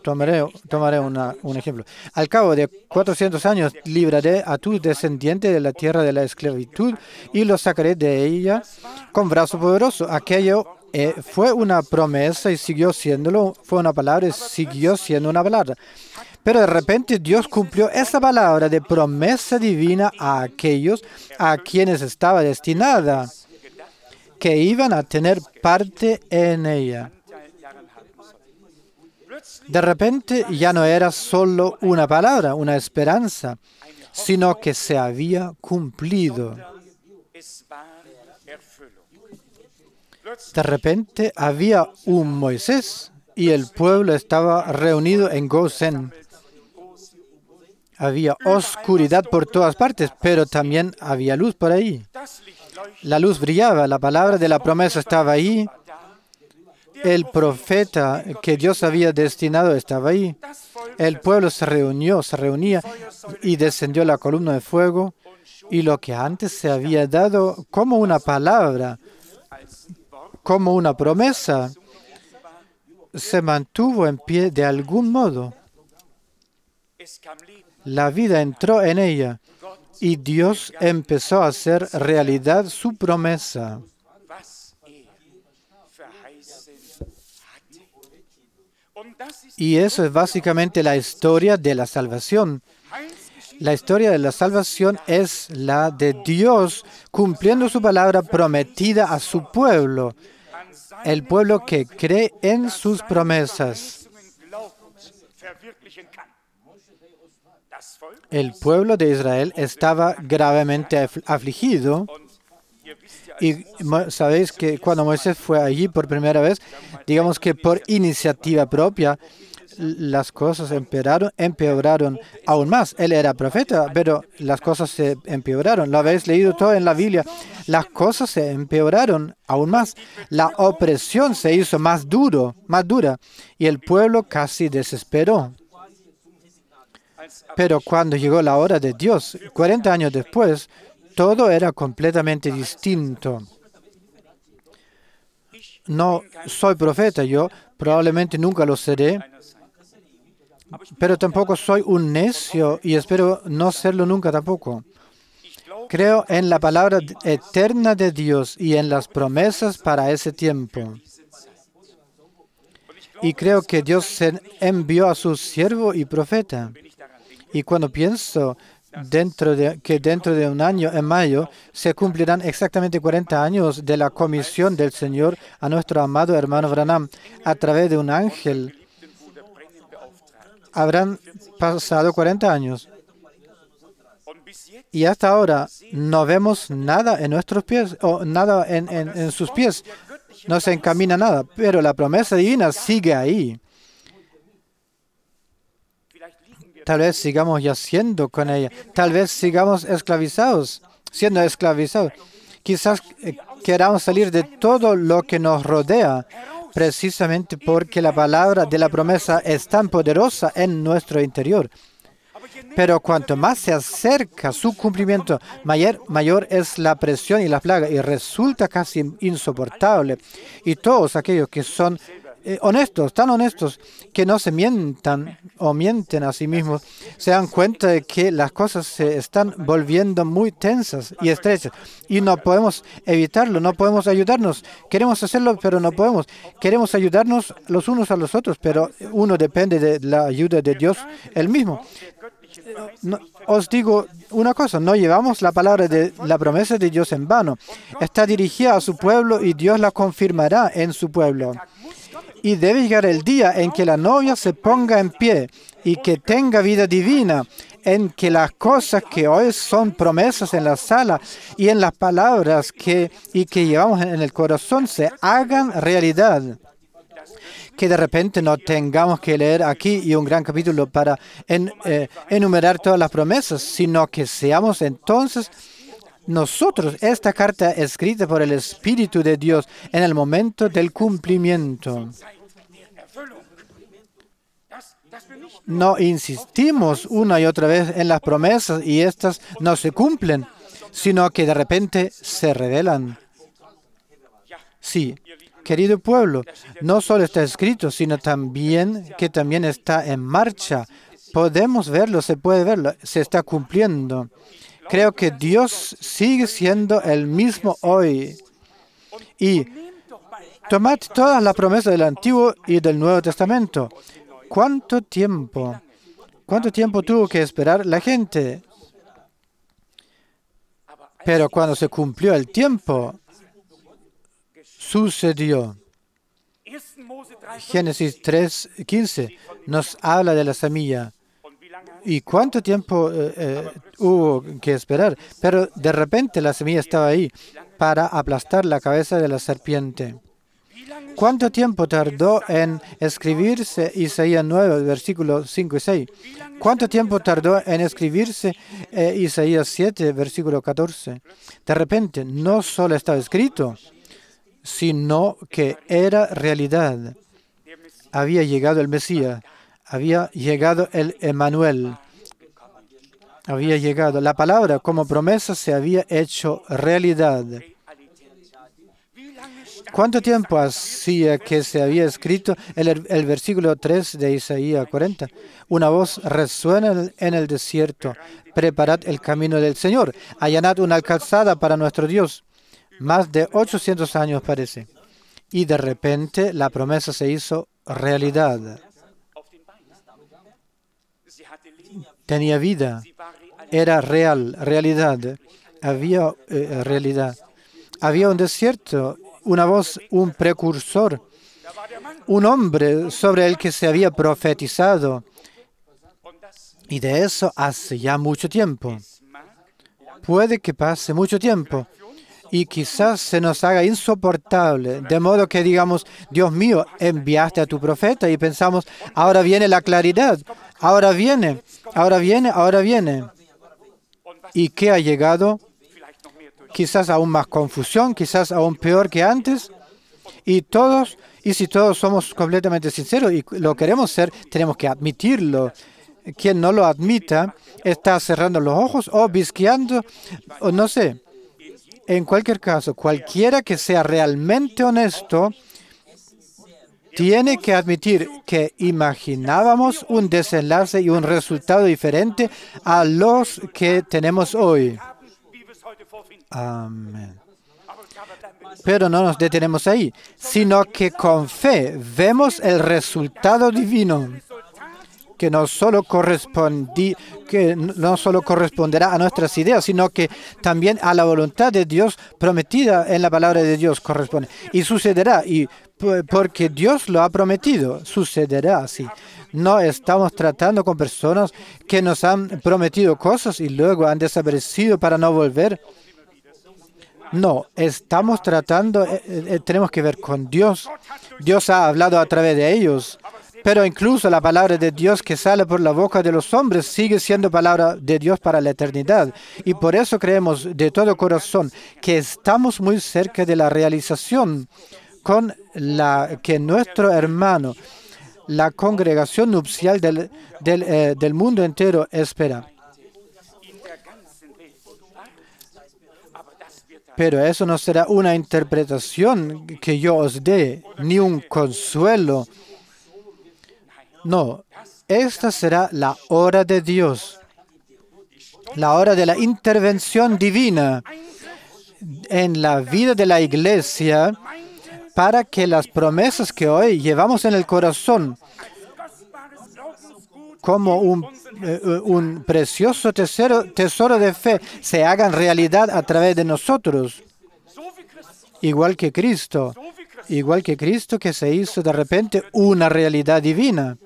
tomaré un ejemplo. Al cabo de 400 años libraré a tu descendiente de la tierra de la esclavitud y lo sacaré de ella con brazo poderoso. Aquello fue una promesa y siguió siéndolo, fue una palabra y siguió siendo una palabra. Pero de repente Dios cumplió esa palabra de promesa divina a aquellos a quienes estaba destinada, que iban a tener parte en ella. De repente ya no era solo una palabra, una esperanza, sino que se había cumplido. De repente había un Moisés y el pueblo estaba reunido en Gosén. Había oscuridad por todas partes, pero también había luz por ahí. La luz brillaba, la palabra de la promesa estaba ahí. El profeta que Dios había destinado estaba ahí. El pueblo se reunía y descendió la columna de fuego. Y lo que antes se había dado como una palabra, como una promesa, se mantuvo en pie de algún modo. La vida entró en ella y Dios empezó a hacer realidad su promesa. Y eso es básicamente la historia de la salvación. La historia de la salvación es la de Dios cumpliendo su palabra prometida a su pueblo, el pueblo que cree en sus promesas. El pueblo de Israel estaba gravemente afligido. Y sabéis que cuando Moisés fue allí por primera vez, digamos que por iniciativa propia, las cosas empeoraron aún más. Él era profeta, pero las cosas se empeoraron. Lo habéis leído todo en la Biblia. Las cosas se empeoraron aún más. La opresión se hizo más dura, y el pueblo casi desesperó. Pero cuando llegó la hora de Dios, 40 años después, todo era completamente distinto. No soy profeta, yo probablemente nunca lo seré, pero tampoco soy un necio y espero no serlo nunca tampoco. Creo en la palabra eterna de Dios y en las promesas para ese tiempo. Y creo que Dios envió a su siervo y profeta. Y cuando pienso que dentro de un año, en mayo, se cumplirán exactamente 40 años de la comisión del Señor a nuestro amado hermano Branham a través de un ángel, habrán pasado 40 años. Y hasta ahora no vemos nada en nuestros pies, o nada en sus pies. No se encamina nada, pero la promesa divina sigue ahí. Tal vez sigamos yaciendo con ella. Tal vez sigamos siendo esclavizados. Quizás queramos salir de todo lo que nos rodea, precisamente porque la palabra de la promesa es tan poderosa en nuestro interior. Pero cuanto más se acerca su cumplimiento, mayor es la presión y la plaga, y resulta casi insoportable. Y todos aquellos que son honestos, tan honestos, que no se mientan o mienten a sí mismos, se dan cuenta de que las cosas se están volviendo muy tensas y estrechas. Y no podemos evitarlo, no podemos ayudarnos. Queremos hacerlo, pero no podemos. Queremos ayudarnos los unos a los otros, pero uno depende de la ayuda de Dios él mismo. os digo una cosa, no llevamos la palabra de la promesa de Dios en vano. Está dirigida a su pueblo y Dios la confirmará en su pueblo. Y debe llegar el día en que la novia se ponga en pie y que tenga vida divina, en que las cosas que hoy son promesas en la sala y en las palabras que llevamos en el corazón se hagan realidad. Que de repente no tengamos que leer aquí y un gran capítulo para enumerar todas las promesas, sino que seamos entonces nosotros esta carta escrita por el Espíritu de Dios en el momento del cumplimiento. No insistimos una y otra vez en las promesas y estas no se cumplen, sino que de repente se revelan. Sí, querido pueblo, no solo está escrito, sino también que también está en marcha. Podemos verlo, se puede verlo, se está cumpliendo. Creo que Dios sigue siendo el mismo hoy. Y tomad todas las promesas del Antiguo y del Nuevo Testamento. ¿Cuánto tiempo tuvo que esperar la gente? Pero cuando se cumplió el tiempo, sucedió. Génesis 3:15 nos habla de la semilla. ¿Y cuánto tiempo hubo que esperar? Pero de repente la semilla estaba ahí para aplastar la cabeza de la serpiente. ¿Cuánto tiempo tardó en escribirse Isaías 9, versículos 5 y 6? ¿Cuánto tiempo tardó en escribirse Isaías 7, versículo 14? De repente no solo estaba escrito, sino que era realidad. Había llegado el Mesías. Había llegado el Emmanuel. Había llegado. La palabra como promesa se había hecho realidad. ¿Cuánto tiempo hacía que se había escrito el versículo 3 de Isaías 40? Una voz resuena en el desierto. Preparad el camino del Señor. Allanad una calzada para nuestro Dios. Más de 800 años parece. Y de repente la promesa se hizo realidad. Tenía vida, era realidad, había realidad. Había un desierto, una voz, un precursor, un hombre sobre el que se había profetizado. Y de eso hace ya mucho tiempo. Puede que pase mucho tiempo y quizás se nos haga insoportable, de modo que digamos, Dios mío, enviaste a tu profeta y pensamos, ahora viene la claridad, ahora viene. ¿Y qué ha llegado? Quizás aún más confusión, quizás aún peor que antes. Y si todos somos completamente sinceros y lo queremos ser, tenemos que admitirlo. Quien no lo admita está cerrando los ojos o visqueando, o no sé. En cualquier caso, cualquiera que sea realmente honesto, tiene que admitir que imaginábamos un desenlace y un resultado diferente a los que tenemos hoy. Amén. Pero no nos detenemos ahí, sino que con fe vemos el resultado divino, que no solo corresponderá a nuestras ideas, sino que también a la voluntad de Dios prometida en la palabra de Dios corresponde. Y sucederá, y porque Dios lo ha prometido, sucederá así. No estamos tratando con personas que nos han prometido cosas y luego han desaparecido para no volver. No, estamos tratando, tenemos que ver con Dios. Dios ha hablado a través de ellos. Pero incluso la palabra de Dios que sale por la boca de los hombres sigue siendo palabra de Dios para la eternidad. Y por eso creemos de todo corazón que estamos muy cerca de la realización con la que nuestro hermano, la congregación nupcial del mundo entero espera. Pero eso no será una interpretación que yo os dé, ni un consuelo. No, esta será la hora de Dios, la hora de la intervención divina en la vida de la iglesia para que las promesas que hoy llevamos en el corazón como un precioso tesoro de fe se hagan realidad a través de nosotros, igual que Cristo que se hizo de repente una realidad divina.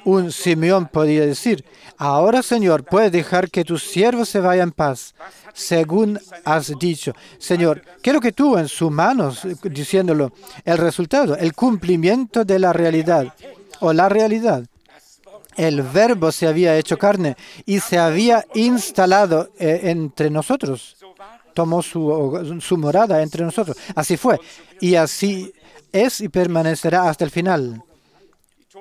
Un Simeón podía decir: ahora, Señor, puedes dejar que tu siervo se vaya en paz, según has dicho. Señor, quiero que tú en sus manos, diciéndolo, el resultado, el cumplimiento de la realidad, o la realidad. El Verbo se había hecho carne y se había instalado entre nosotros. Tomó su morada entre nosotros. Así fue. Y así es y permanecerá hasta el final.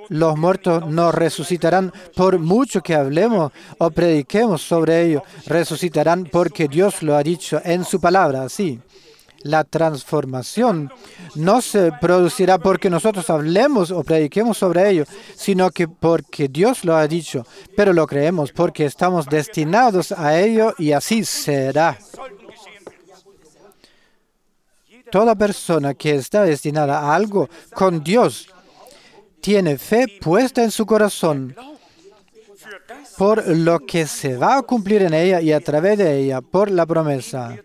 Los muertos no resucitarán por mucho que hablemos o prediquemos sobre ello. Resucitarán porque Dios lo ha dicho en su palabra. Así, la transformación no se producirá porque nosotros hablemos o prediquemos sobre ello, sino que porque Dios lo ha dicho. Pero lo creemos porque estamos destinados a ello y así será. Toda persona que está destinada a algo con Dios tiene fe puesta en su corazón por lo que se va a cumplir en ella y a través de ella por la promesa.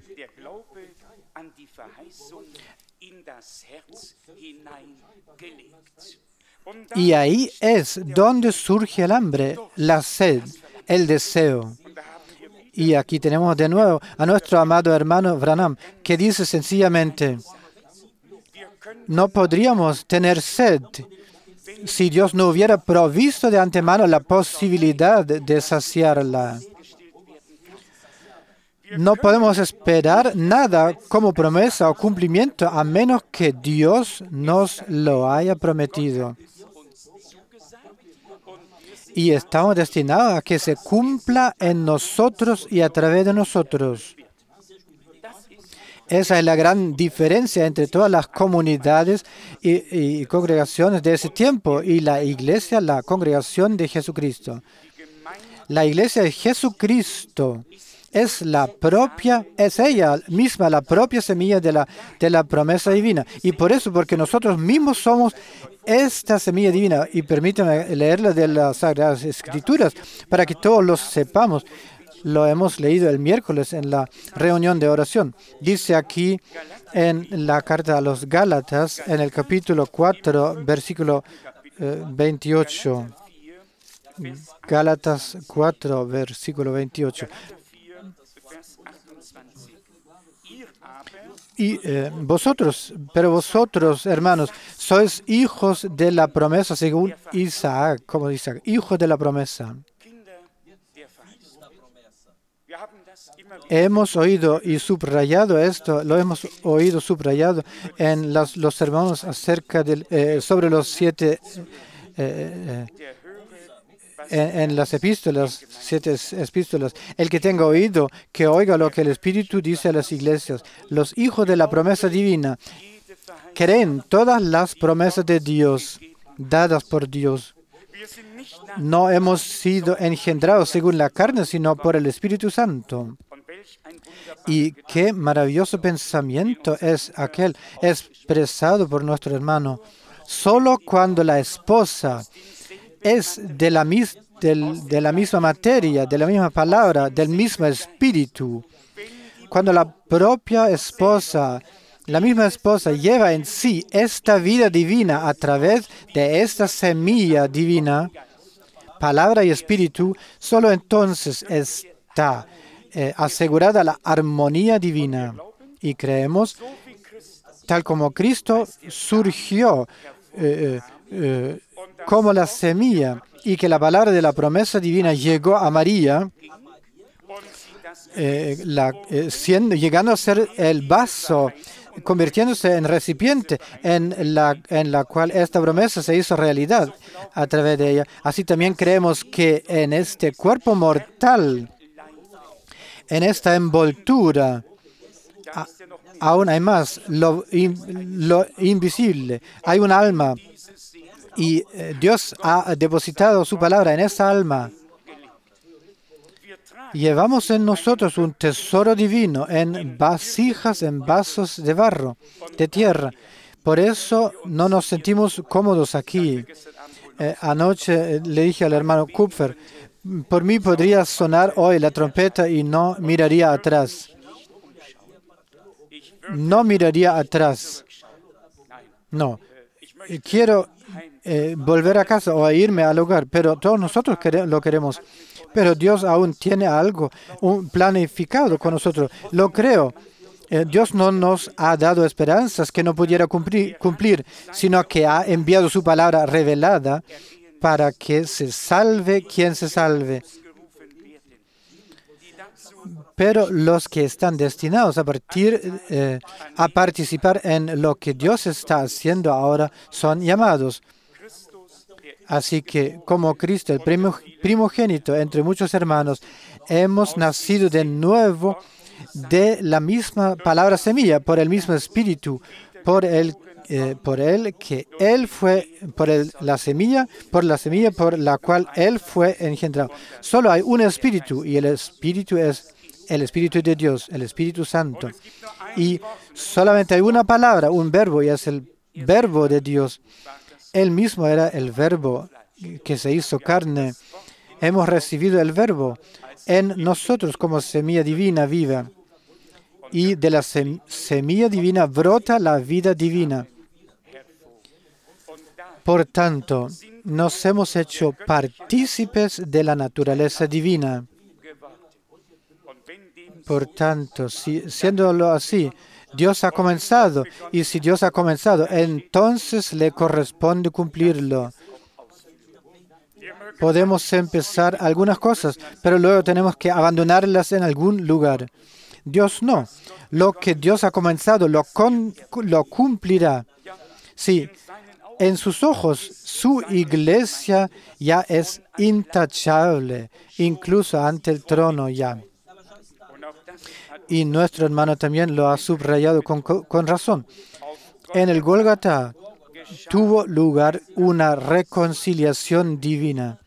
Y ahí es donde surge el hambre, la sed, el deseo. Y aquí tenemos de nuevo a nuestro amado hermano Branham, que dice sencillamente: no podríamos tener sed si Dios no hubiera provisto de antemano la posibilidad de saciarla. No podemos esperar nada como promesa o cumplimiento a menos que Dios nos lo haya prometido. Y estamos destinados a que se cumpla en nosotros y a través de nosotros. Esa es la gran diferencia entre todas las comunidades y congregaciones de ese tiempo y la iglesia, la congregación de Jesucristo. La iglesia de Jesucristo es ella misma la propia semilla de la promesa divina. Y por eso, porque nosotros mismos somos esta semilla divina, y permítanme leerla de las Sagradas Escrituras para que todos lo sepamos. Lo hemos leído el miércoles en la reunión de oración. Dice aquí en la carta a los Gálatas, en el capítulo 4, versículo 28. Gálatas 4, versículo 28. Y vosotros, hermanos, sois hijos de la promesa, según Isaac, como dice Isaac, hijos de la promesa. Hemos oído y subrayado esto, lo hemos oído subrayado en los sermones sobre los 7, en las epístolas, 7 epístolas. El que tenga oído, que oiga lo que el Espíritu dice a las iglesias. Los hijos de la promesa divina creen todas las promesas de Dios, dadas por Dios. No hemos sido engendrados según la carne, sino por el Espíritu Santo. Y qué maravilloso pensamiento es aquel expresado por nuestro hermano. Solo cuando la esposa es de la misma materia, de la misma palabra, del mismo espíritu, cuando la misma esposa lleva en sí esta vida divina a través de esta semilla divina, palabra y espíritu, solo entonces está asegurada la armonía divina. Y creemos, tal como Cristo surgió como la semilla y que la palabra de la promesa divina llegó a María, llegando a ser el vaso, convirtiéndose en recipiente en la cual esta promesa se hizo realidad a través de ella. Así también creemos que en este cuerpo mortal, en esta envoltura, aún hay más, lo invisible. Hay un alma y Dios ha depositado su palabra en esa alma. Llevamos en nosotros un tesoro divino en vasijas, en vasos de barro, de tierra. Por eso no nos sentimos cómodos aquí. Anoche le dije al hermano Kupfer, por mí podría sonar hoy la trompeta y no miraría atrás. No miraría atrás. No. Quiero volver a casa o a irme al hogar, pero todos nosotros lo queremos. Pero Dios aún tiene algo, un planificado con nosotros. Lo creo. Dios no nos ha dado esperanzas que no pudiera cumplir, sino que ha enviado su palabra revelada para que se salve quien se salve. Pero los que están destinados a participar en lo que Dios está haciendo ahora son llamados. Así que, como Cristo, el primogénito entre muchos hermanos, hemos nacido de nuevo de la misma palabra semilla, por el mismo espíritu, por la semilla por la cual Él fue engendrado. Solo hay un espíritu y el espíritu es el Espíritu de Dios, el Espíritu Santo. Y solamente hay una palabra, un verbo, y es el verbo de Dios. Él mismo era el verbo que se hizo carne. Hemos recibido el verbo en nosotros como semilla divina viva. Y de la semilla divina brota la vida divina. Por tanto, nos hemos hecho partícipes de la naturaleza divina. Por tanto, siéndolo así, Dios ha comenzado, y si Dios ha comenzado, entonces le corresponde cumplirlo. Podemos empezar algunas cosas, pero luego tenemos que abandonarlas en algún lugar. Dios no. Lo que Dios ha comenzado lo cumplirá. Sí, en sus ojos, su iglesia ya es intachable, incluso ante el trono ya. Y nuestro hermano también lo ha subrayado con razón. En el Gólgota tuvo lugar una reconciliación divina.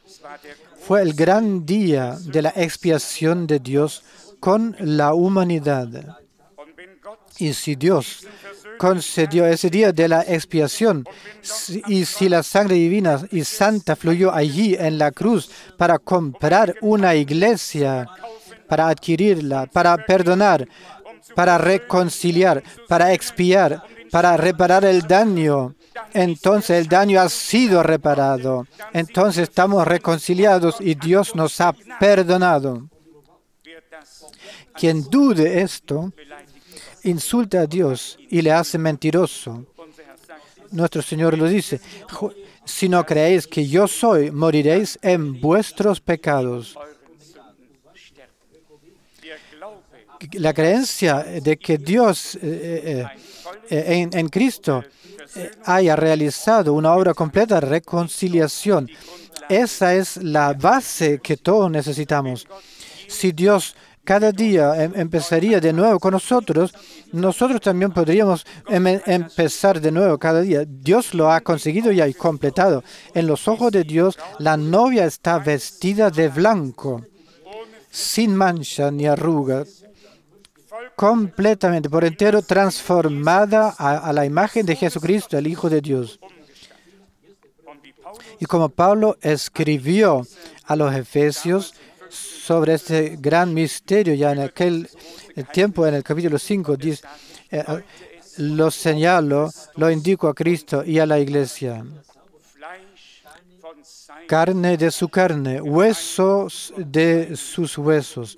Fue el gran día de la expiación de Dios con la humanidad. Y si Dios concedió ese día de la expiación, y si la sangre divina y santa fluyó allí en la cruz para comprar una iglesia, para adquirirla, para perdonar, para reconciliar, para expiar, para reparar el daño, entonces el daño ha sido reparado. Entonces estamos reconciliados y Dios nos ha perdonado. Quien dude esto, insulta a Dios y le hace mentiroso. Nuestro Señor lo dice, si no creéis que yo soy, moriréis en vuestros pecados. La creencia de que Dios en Cristo haya realizado una obra completa de reconciliación, esa es la base que todos necesitamos. Si Dios cada día empezaría de nuevo con nosotros, nosotros también podríamos empezar de nuevo cada día. Dios lo ha conseguido y ha completado. En los ojos de Dios, la novia está vestida de blanco, sin mancha ni arruga, completamente, por entero, transformada a la imagen de Jesucristo, el Hijo de Dios. Y como Pablo escribió a los Efesios sobre este gran misterio, ya en aquel tiempo, en el capítulo 5, dice, lo señalo, lo indico a Cristo y a la Iglesia. Carne de su carne, huesos de sus huesos,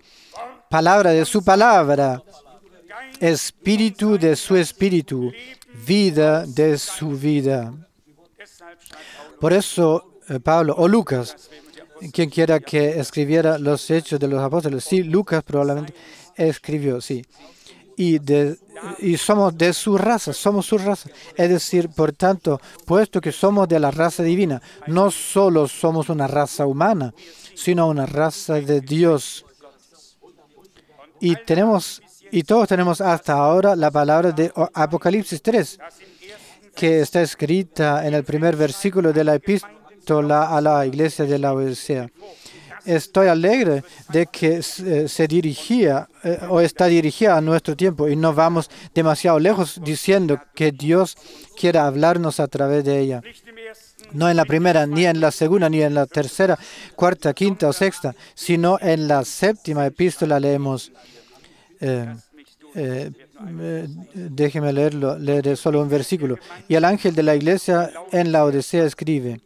palabra de su palabra, espíritu de su espíritu, vida de su vida. Por eso, Pablo o Lucas, quien quiera que escribiera los Hechos de los Apóstoles, sí, Lucas probablemente escribió, sí. Y somos de su raza, somos su raza. Es decir, por tanto, puesto que somos de la raza divina, no solo somos una raza humana, sino una raza de Dios. Y todos tenemos hasta ahora la palabra de Apocalipsis 3, que está escrita en el primer versículo de la epístola a la iglesia de la Odisea. Estoy alegre de que se dirigía o está dirigida a nuestro tiempo y no vamos demasiado lejos diciendo que Dios quiera hablarnos a través de ella. No en la primera, ni en la segunda, ni en la tercera, cuarta, quinta o sexta, sino en la séptima epístola leemos. Déjeme leerlo, leeré solo un versículo. Y el ángel de la iglesia en la Odisea escribe,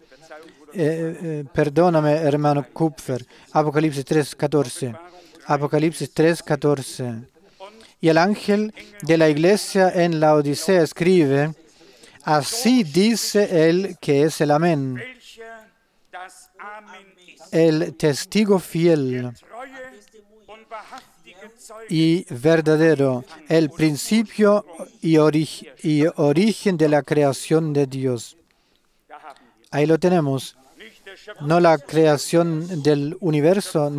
perdóname, hermano Kupfer, Apocalipsis 3:14. Apocalipsis 3:14. Y el ángel de la iglesia en la Odisea escribe, así dice él que es el Amén, el testigo fiel y verdadero, el principio y origen de la creación de Dios. Ahí lo tenemos. No la creación del universo,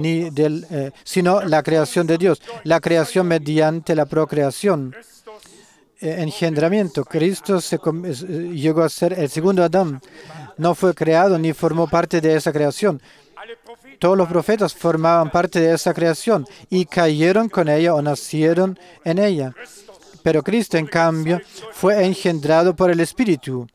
sino la creación de Dios. La creación mediante la procreación. Engendramiento. Cristo llegó a ser el segundo Adán. No fue creado ni formó parte de esa creación. Todos los profetas formaban parte de esa creación y cayeron con ella o nacieron en ella. Pero Cristo, en cambio, fue engendrado por el Espíritu.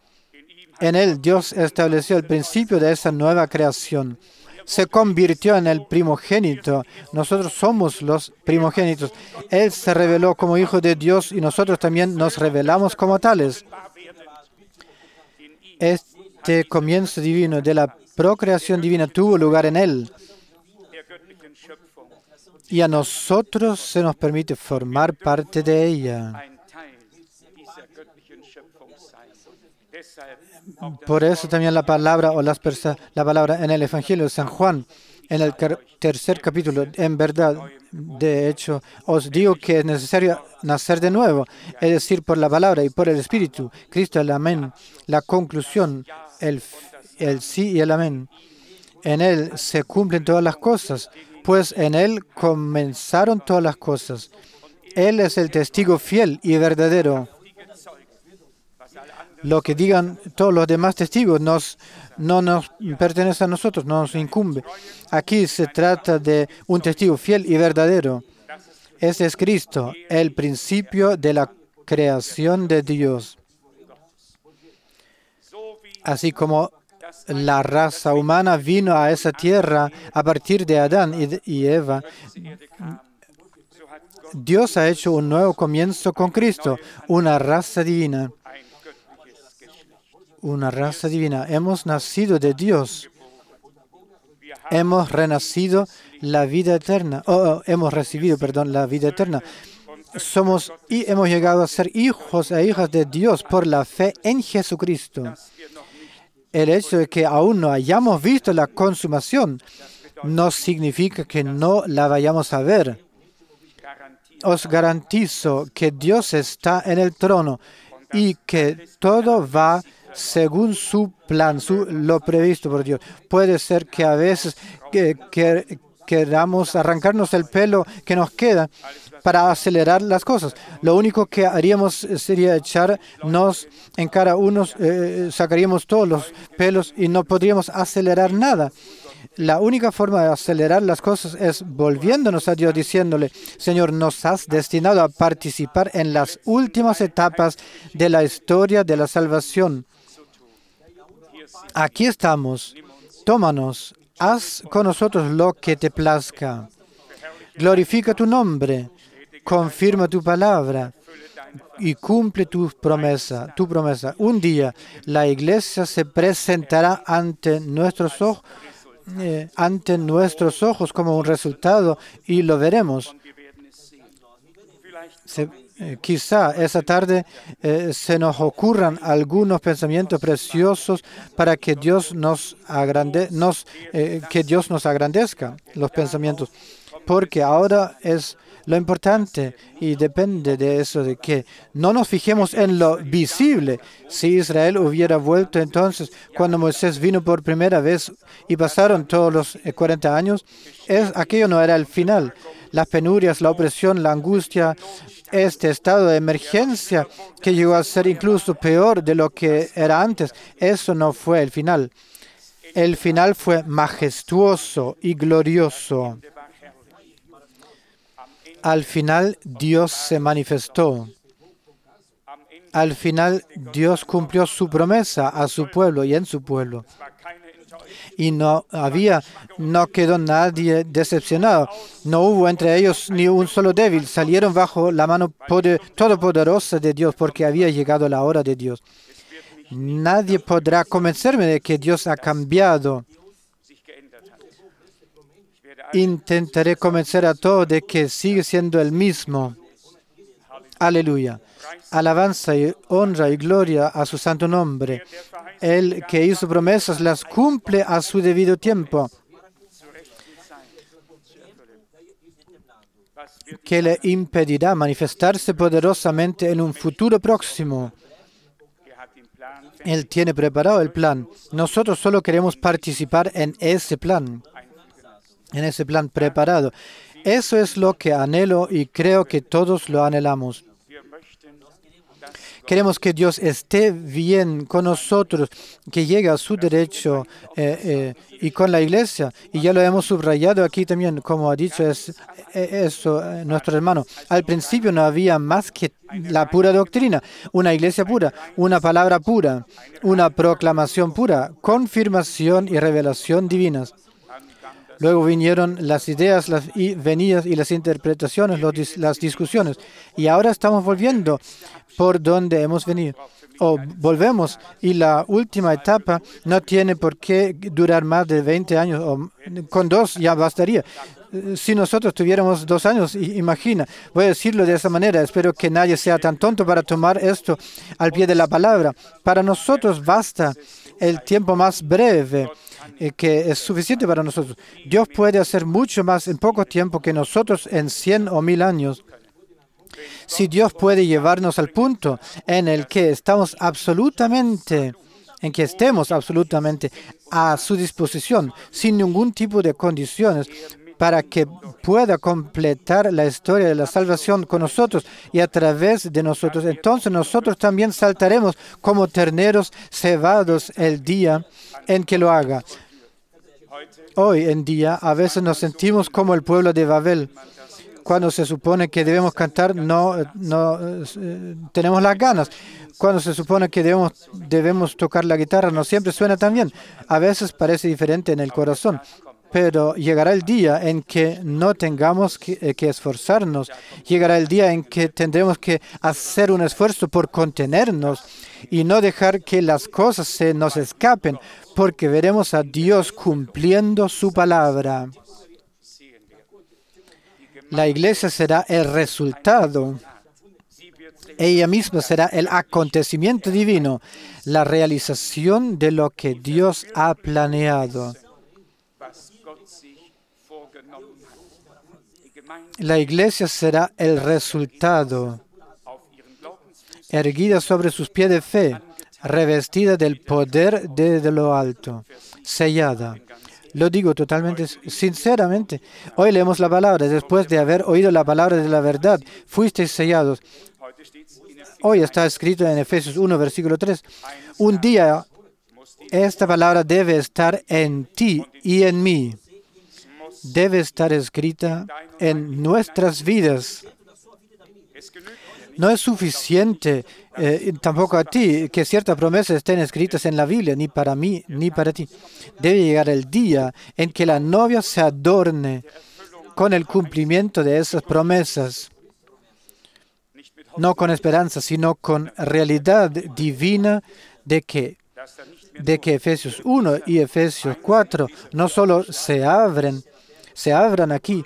En él Dios estableció el principio de esa nueva creación. Se convirtió en el primogénito. Nosotros somos los primogénitos. Él se reveló como Hijo de Dios y nosotros también nos revelamos como tales. Este comienzo divino de la procreación divina tuvo lugar en él. Y a nosotros se nos permite formar parte de ella. Por eso también la palabra en el Evangelio de San Juan, en el tercer capítulo, en verdad, de hecho, os digo que es necesario nacer de nuevo, es decir, por la palabra y por el Espíritu. Cristo, el amén, la conclusión, el sí y el amén. En él se cumplen todas las cosas, pues en él comenzaron todas las cosas. Él es el testigo fiel y verdadero. Lo que digan todos los demás testigos no nos pertenece a nosotros, no nos incumbe. Aquí se trata de un testigo fiel y verdadero. Ese es Cristo, el principio de la creación de Dios. Así como la raza humana vino a esa tierra a partir de Adán y Eva, Dios ha hecho un nuevo comienzo con Cristo, una raza divina. Una raza divina. Hemos nacido de Dios. Hemos renacido la vida eterna. Hemos recibido, la vida eterna. Hemos llegado a ser hijos e hijas de Dios por la fe en Jesucristo. El hecho de que aún no hayamos visto la consumación no significa que no la vayamos a ver. Os garantizo que Dios está en el trono y que todo va según su plan, lo previsto por Dios. Puede ser que a veces queramos arrancarnos el pelo que nos queda para acelerar las cosas. Lo único que haríamos sería echarnos en cara unos, sacaríamos todos los pelos y no podríamos acelerar nada. La única forma de acelerar las cosas es volviéndonos a Dios, diciéndole, Señor, nos has destinado a participar en las últimas etapas de la historia de la salvación. Aquí estamos, tómanos, haz con nosotros lo que te plazca. Glorifica tu nombre, confirma tu palabra y cumple tu promesa. Un día la iglesia se presentará ante nuestros ojos como un resultado y lo veremos. Quizá esa tarde se nos ocurran algunos pensamientos preciosos para que Dios nos agrandezca los pensamientos, porque ahora es lo importante y depende de eso, de que no nos fijemos en lo visible. Si Israel hubiera vuelto entonces cuando Moisés vino por primera vez y pasaron todos los 40 años, aquello no era el final. Las penurias, la opresión, la angustia, este estado de emergencia que llegó a ser incluso peor de lo que era antes, eso no fue el final. El final fue majestuoso y glorioso. Al final Dios se manifestó. Al final, Dios cumplió su promesa a su pueblo y en su pueblo. Y no quedó nadie decepcionado. No hubo entre ellos ni un solo débil. Salieron bajo la mano todopoderosa de Dios porque había llegado la hora de Dios. Nadie podrá convencerme de que Dios ha cambiado. Intentaré convencer a todos de que sigue siendo el mismo. Aleluya. Alabanza y honra y gloria a su santo nombre. El que hizo promesas las cumple a su debido tiempo. Que le impedirá manifestarse poderosamente en un futuro próximo. Él tiene preparado el plan. Nosotros solo queremos participar en ese plan preparado. Eso es lo que anhelo y creo que todos lo anhelamos. Queremos que Dios esté bien con nosotros, que llegue a su derecho y con la iglesia. Y ya lo hemos subrayado aquí también, como ha dicho eso nuestro hermano. Al principio no había más que la pura doctrina, una iglesia pura, una palabra pura, una proclamación pura, confirmación y revelación divinas. Luego vinieron las ideas, las venidas y las interpretaciones, las discusiones. Y ahora estamos volviendo por donde hemos venido. O volvemos. Y la última etapa no tiene por qué durar más de 20 años. O con 2 ya bastaría. Si nosotros tuviéramos 2 años, imagina, voy a decirlo de esa manera, espero que nadie sea tan tonto para tomar esto al pie de la palabra. Para nosotros basta el tiempo más breve, que es suficiente para nosotros. Dios puede hacer mucho más en poco tiempo que nosotros en 100 o 1000 años. Si Dios puede llevarnos al punto en el que estemos absolutamente a su disposición, sin ningún tipo de condiciones, para que pueda completar la historia de la salvación con nosotros y a través de nosotros, entonces nosotros también saltaremos como terneros cebados el día en que lo haga. Hoy en día a veces nos sentimos como el pueblo de Babel. Cuando se supone que debemos cantar, no tenemos las ganas. Cuando se supone que debemos tocar la guitarra, no siempre suena tan bien. A veces parece diferente en el corazón. Pero llegará el día en que no tengamos que esforzarnos. Llegará el día en que tendremos que hacer un esfuerzo por contenernos y no dejar que las cosas se nos escapen, porque veremos a Dios cumpliendo su palabra. La iglesia será el resultado. Ella misma será el acontecimiento divino, la realización de lo que Dios ha planeado. La iglesia será el resultado, erguida sobre sus pies de fe, revestida del poder de lo alto, sellada. Lo digo totalmente sinceramente. Hoy leemos la palabra. Después de haber oído la palabra de la verdad, fuisteis sellados. Hoy está escrito en Efesios 1, versículo 3. Un día esta palabra debe estar en ti y en mí. Debe estar escrita en nuestras vidas. No es suficiente, tampoco a ti, que ciertas promesas estén escritas en la Biblia, ni para mí, ni para ti. Debe llegar el día en que la novia se adorne con el cumplimiento de esas promesas. No con esperanza, sino con realidad divina de que Efesios 1 y Efesios 4 no solo se abran aquí,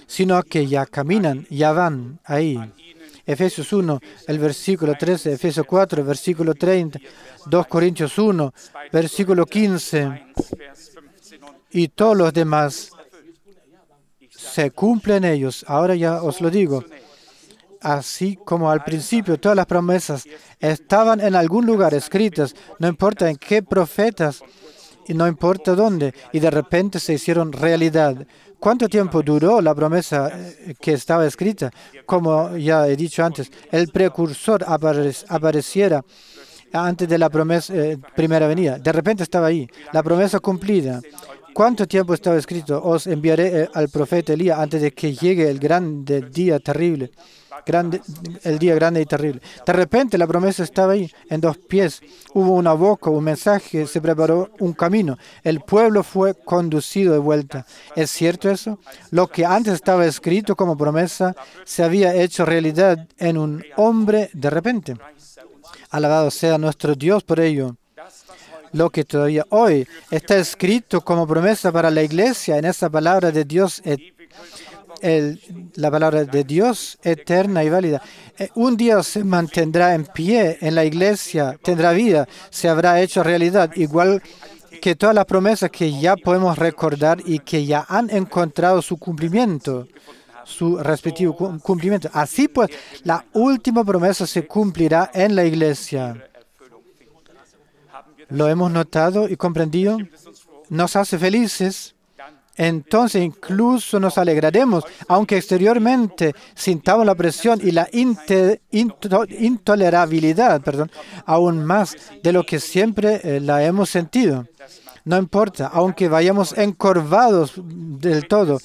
sino que ya caminan, ya van ahí. Efesios 1, el versículo 13, Efesios 4, el versículo 30, 2 Corintios 1, versículo 15, y todos los demás se cumplen ellos. Ahora ya os lo digo. Así como al principio todas las promesas estaban en algún lugar escritas, no importa en qué profetas, y no importa dónde, y de repente se hicieron realidad. ¿Cuánto tiempo duró la promesa que estaba escrita? Como ya he dicho antes, el precursor apareciera antes de la promesa, primera venida. De repente estaba ahí, la promesa cumplida. ¿Cuánto tiempo estaba escrito? Os enviaré al profeta Elías antes de que llegue el gran día terrible. el día grande y terrible. De repente la promesa estaba ahí, en 2 pies. Hubo una boca, un mensaje, se preparó un camino. El pueblo fue conducido de vuelta. ¿Es cierto eso? Lo que antes estaba escrito como promesa se había hecho realidad en un hombre de repente. Alabado sea nuestro Dios por ello. Lo que todavía hoy está escrito como promesa para la iglesia en esa palabra de Dios, la palabra de Dios eterna y válida. Un día se mantendrá en pie en la iglesia, tendrá vida, se habrá hecho realidad, igual que todas las promesas que ya podemos recordar y que ya han encontrado su cumplimiento, su respectivo cumplimiento. Así pues, la última promesa se cumplirá en la iglesia. ¿Lo hemos notado y comprendido? Nos hace felices. Entonces incluso nos alegraremos, aunque exteriormente sintamos la presión y la intolerabilidad, aún más de lo que siempre la hemos sentido. No importa, aunque vayamos encorvados del todo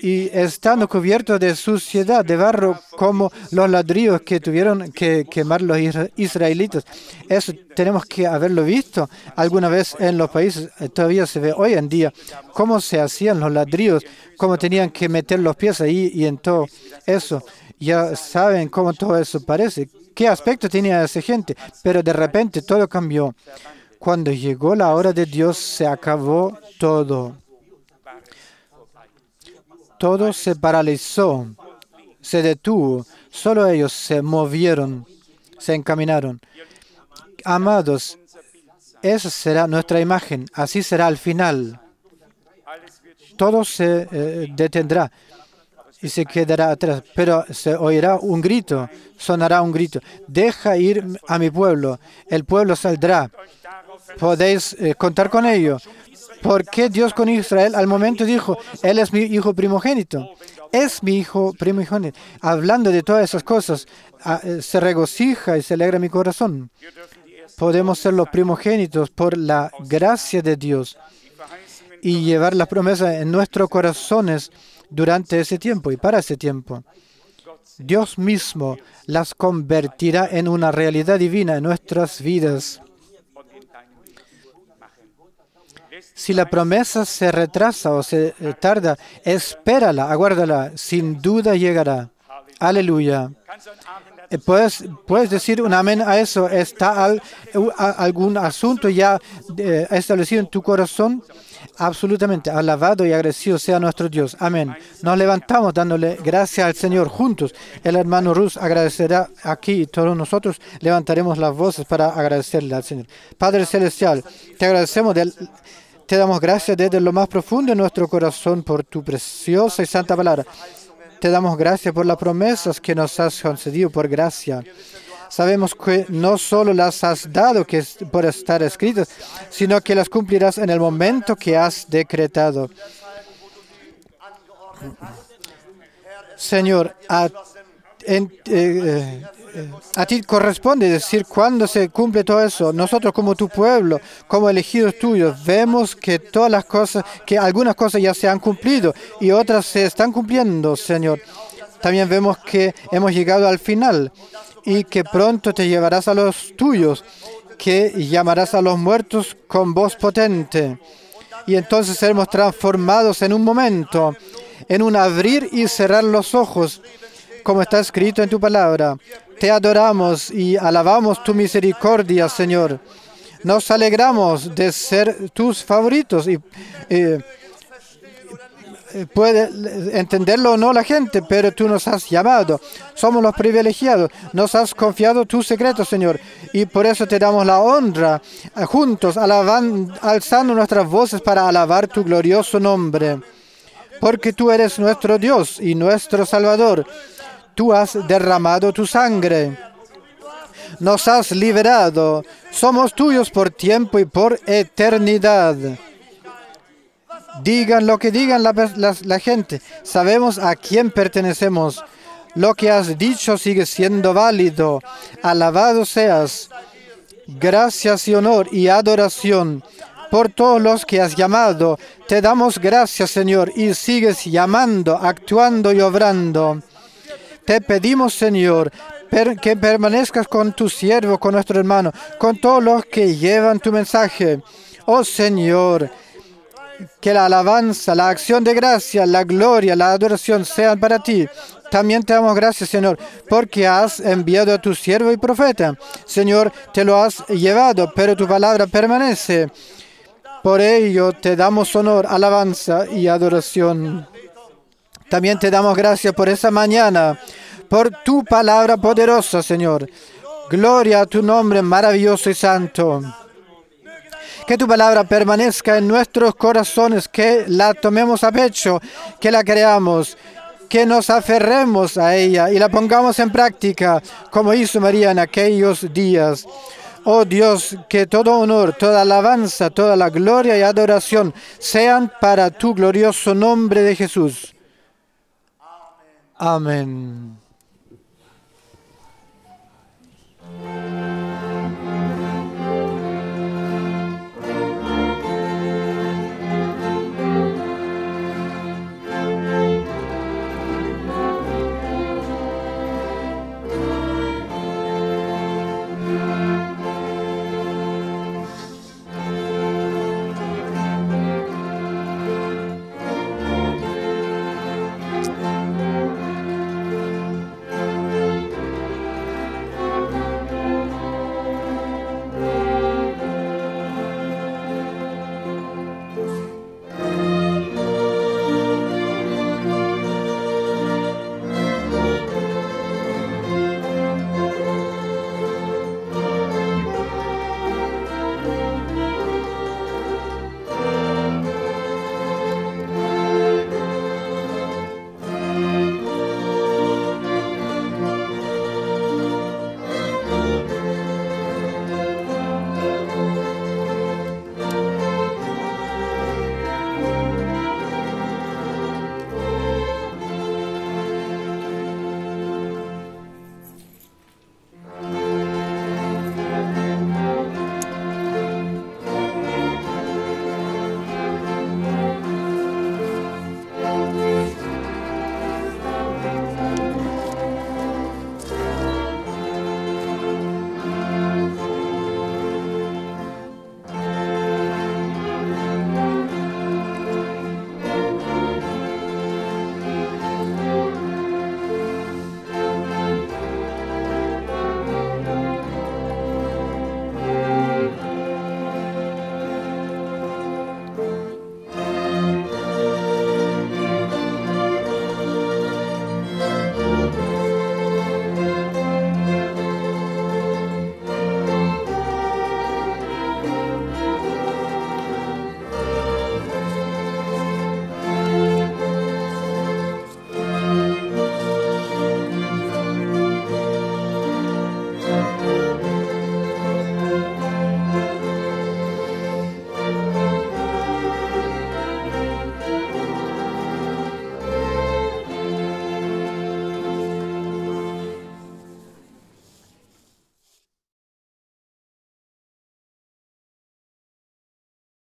y estando cubiertos de suciedad, de barro, como los ladrillos que tuvieron que quemar los israelitas. Eso tenemos que haberlo visto alguna vez en los países. Todavía se ve hoy en día cómo se hacían los ladrillos, cómo tenían que meter los pies ahí y en todo eso. Ya saben cómo todo eso parece, qué aspecto tenía esa gente, pero de repente todo cambió. Cuando llegó la hora de Dios, se acabó todo. Todo se paralizó, se detuvo, solo ellos se movieron, se encaminaron. Amados, esa será nuestra imagen, así será al final. Todo se detendrá y se quedará atrás, pero se oirá un grito, sonará un grito. Deja ir a mi pueblo, el pueblo saldrá. Podéis contar con ello. ¿Por qué Dios con Israel al momento dijo, Él es mi hijo primogénito? Es mi hijo primogénito. Hablando de todas esas cosas, se regocija y se alegra mi corazón. Podemos ser los primogénitos por la gracia de Dios y llevar las promesas en nuestros corazones durante ese tiempo y para ese tiempo. Dios mismo las convertirá en una realidad divina en nuestras vidas. Si la promesa se retrasa o se tarda, espérala, aguárdala, sin duda llegará. Aleluya. ¿Puedes decir un amén a eso? ¿Está algún asunto ya establecido en tu corazón? Absolutamente. Alabado y agradecido sea nuestro Dios. Amén. Nos levantamos dándole gracias al Señor juntos. El hermano Rus agradecerá aquí y todos nosotros levantaremos las voces para agradecerle al Señor. Padre Celestial, te agradecemos te damos gracias desde lo más profundo de nuestro corazón por tu preciosa y santa palabra. Te damos gracias por las promesas que nos has concedido por gracia. Sabemos que no solo las has dado por estar escritas, sino que las cumplirás en el momento que has decretado. Señor, a ti corresponde decir cuándo se cumple todo eso. Nosotros como tu pueblo, como elegidos tuyos, vemos que que algunas cosas ya se han cumplido y otras se están cumpliendo, Señor. También vemos que hemos llegado al final y que pronto te llevarás a los tuyos, que llamarás a los muertos con voz potente. Y entonces seremos transformados en un momento, en un abrir y cerrar los ojos, como está escrito en tu palabra. Te adoramos y alabamos tu misericordia, Señor. Nos alegramos de ser tus favoritos y puede entenderlo o no la gente, pero tú nos has llamado. Somos los privilegiados. Nos has confiado tus secretos, Señor. Y por eso te damos la honra, juntos, alzando nuestras voces para alabar tu glorioso nombre. Porque tú eres nuestro Dios y nuestro Salvador. Tú has derramado tu sangre. Nos has liberado. Somos tuyos por tiempo y por eternidad. Digan lo que digan la gente. Sabemos a quién pertenecemos. Lo que has dicho sigue siendo válido. Alabado seas. Gracias y honor y adoración por todos los que has llamado. Te damos gracias, Señor, y sigues llamando, actuando y obrando. Te pedimos, Señor, que permanezcas con tu siervo, con nuestro hermano, con todos los que llevan tu mensaje. Oh Señor, que la alabanza, la acción de gracia, la gloria, la adoración sean para ti. También te damos gracias, Señor, porque has enviado a tu siervo y profeta. Señor, te lo has llevado, pero tu palabra permanece. Por ello te damos honor, alabanza y adoración. También te damos gracias por esa mañana, por tu palabra poderosa, Señor. Gloria a tu nombre maravilloso y santo. Que tu palabra permanezca en nuestros corazones, que la tomemos a pecho, que la creamos, que nos aferremos a ella y la pongamos en práctica, como hizo María en aquellos días. Oh Dios, que todo honor, toda alabanza, toda la gloria y adoración sean para tu glorioso nombre de Jesús. Amén.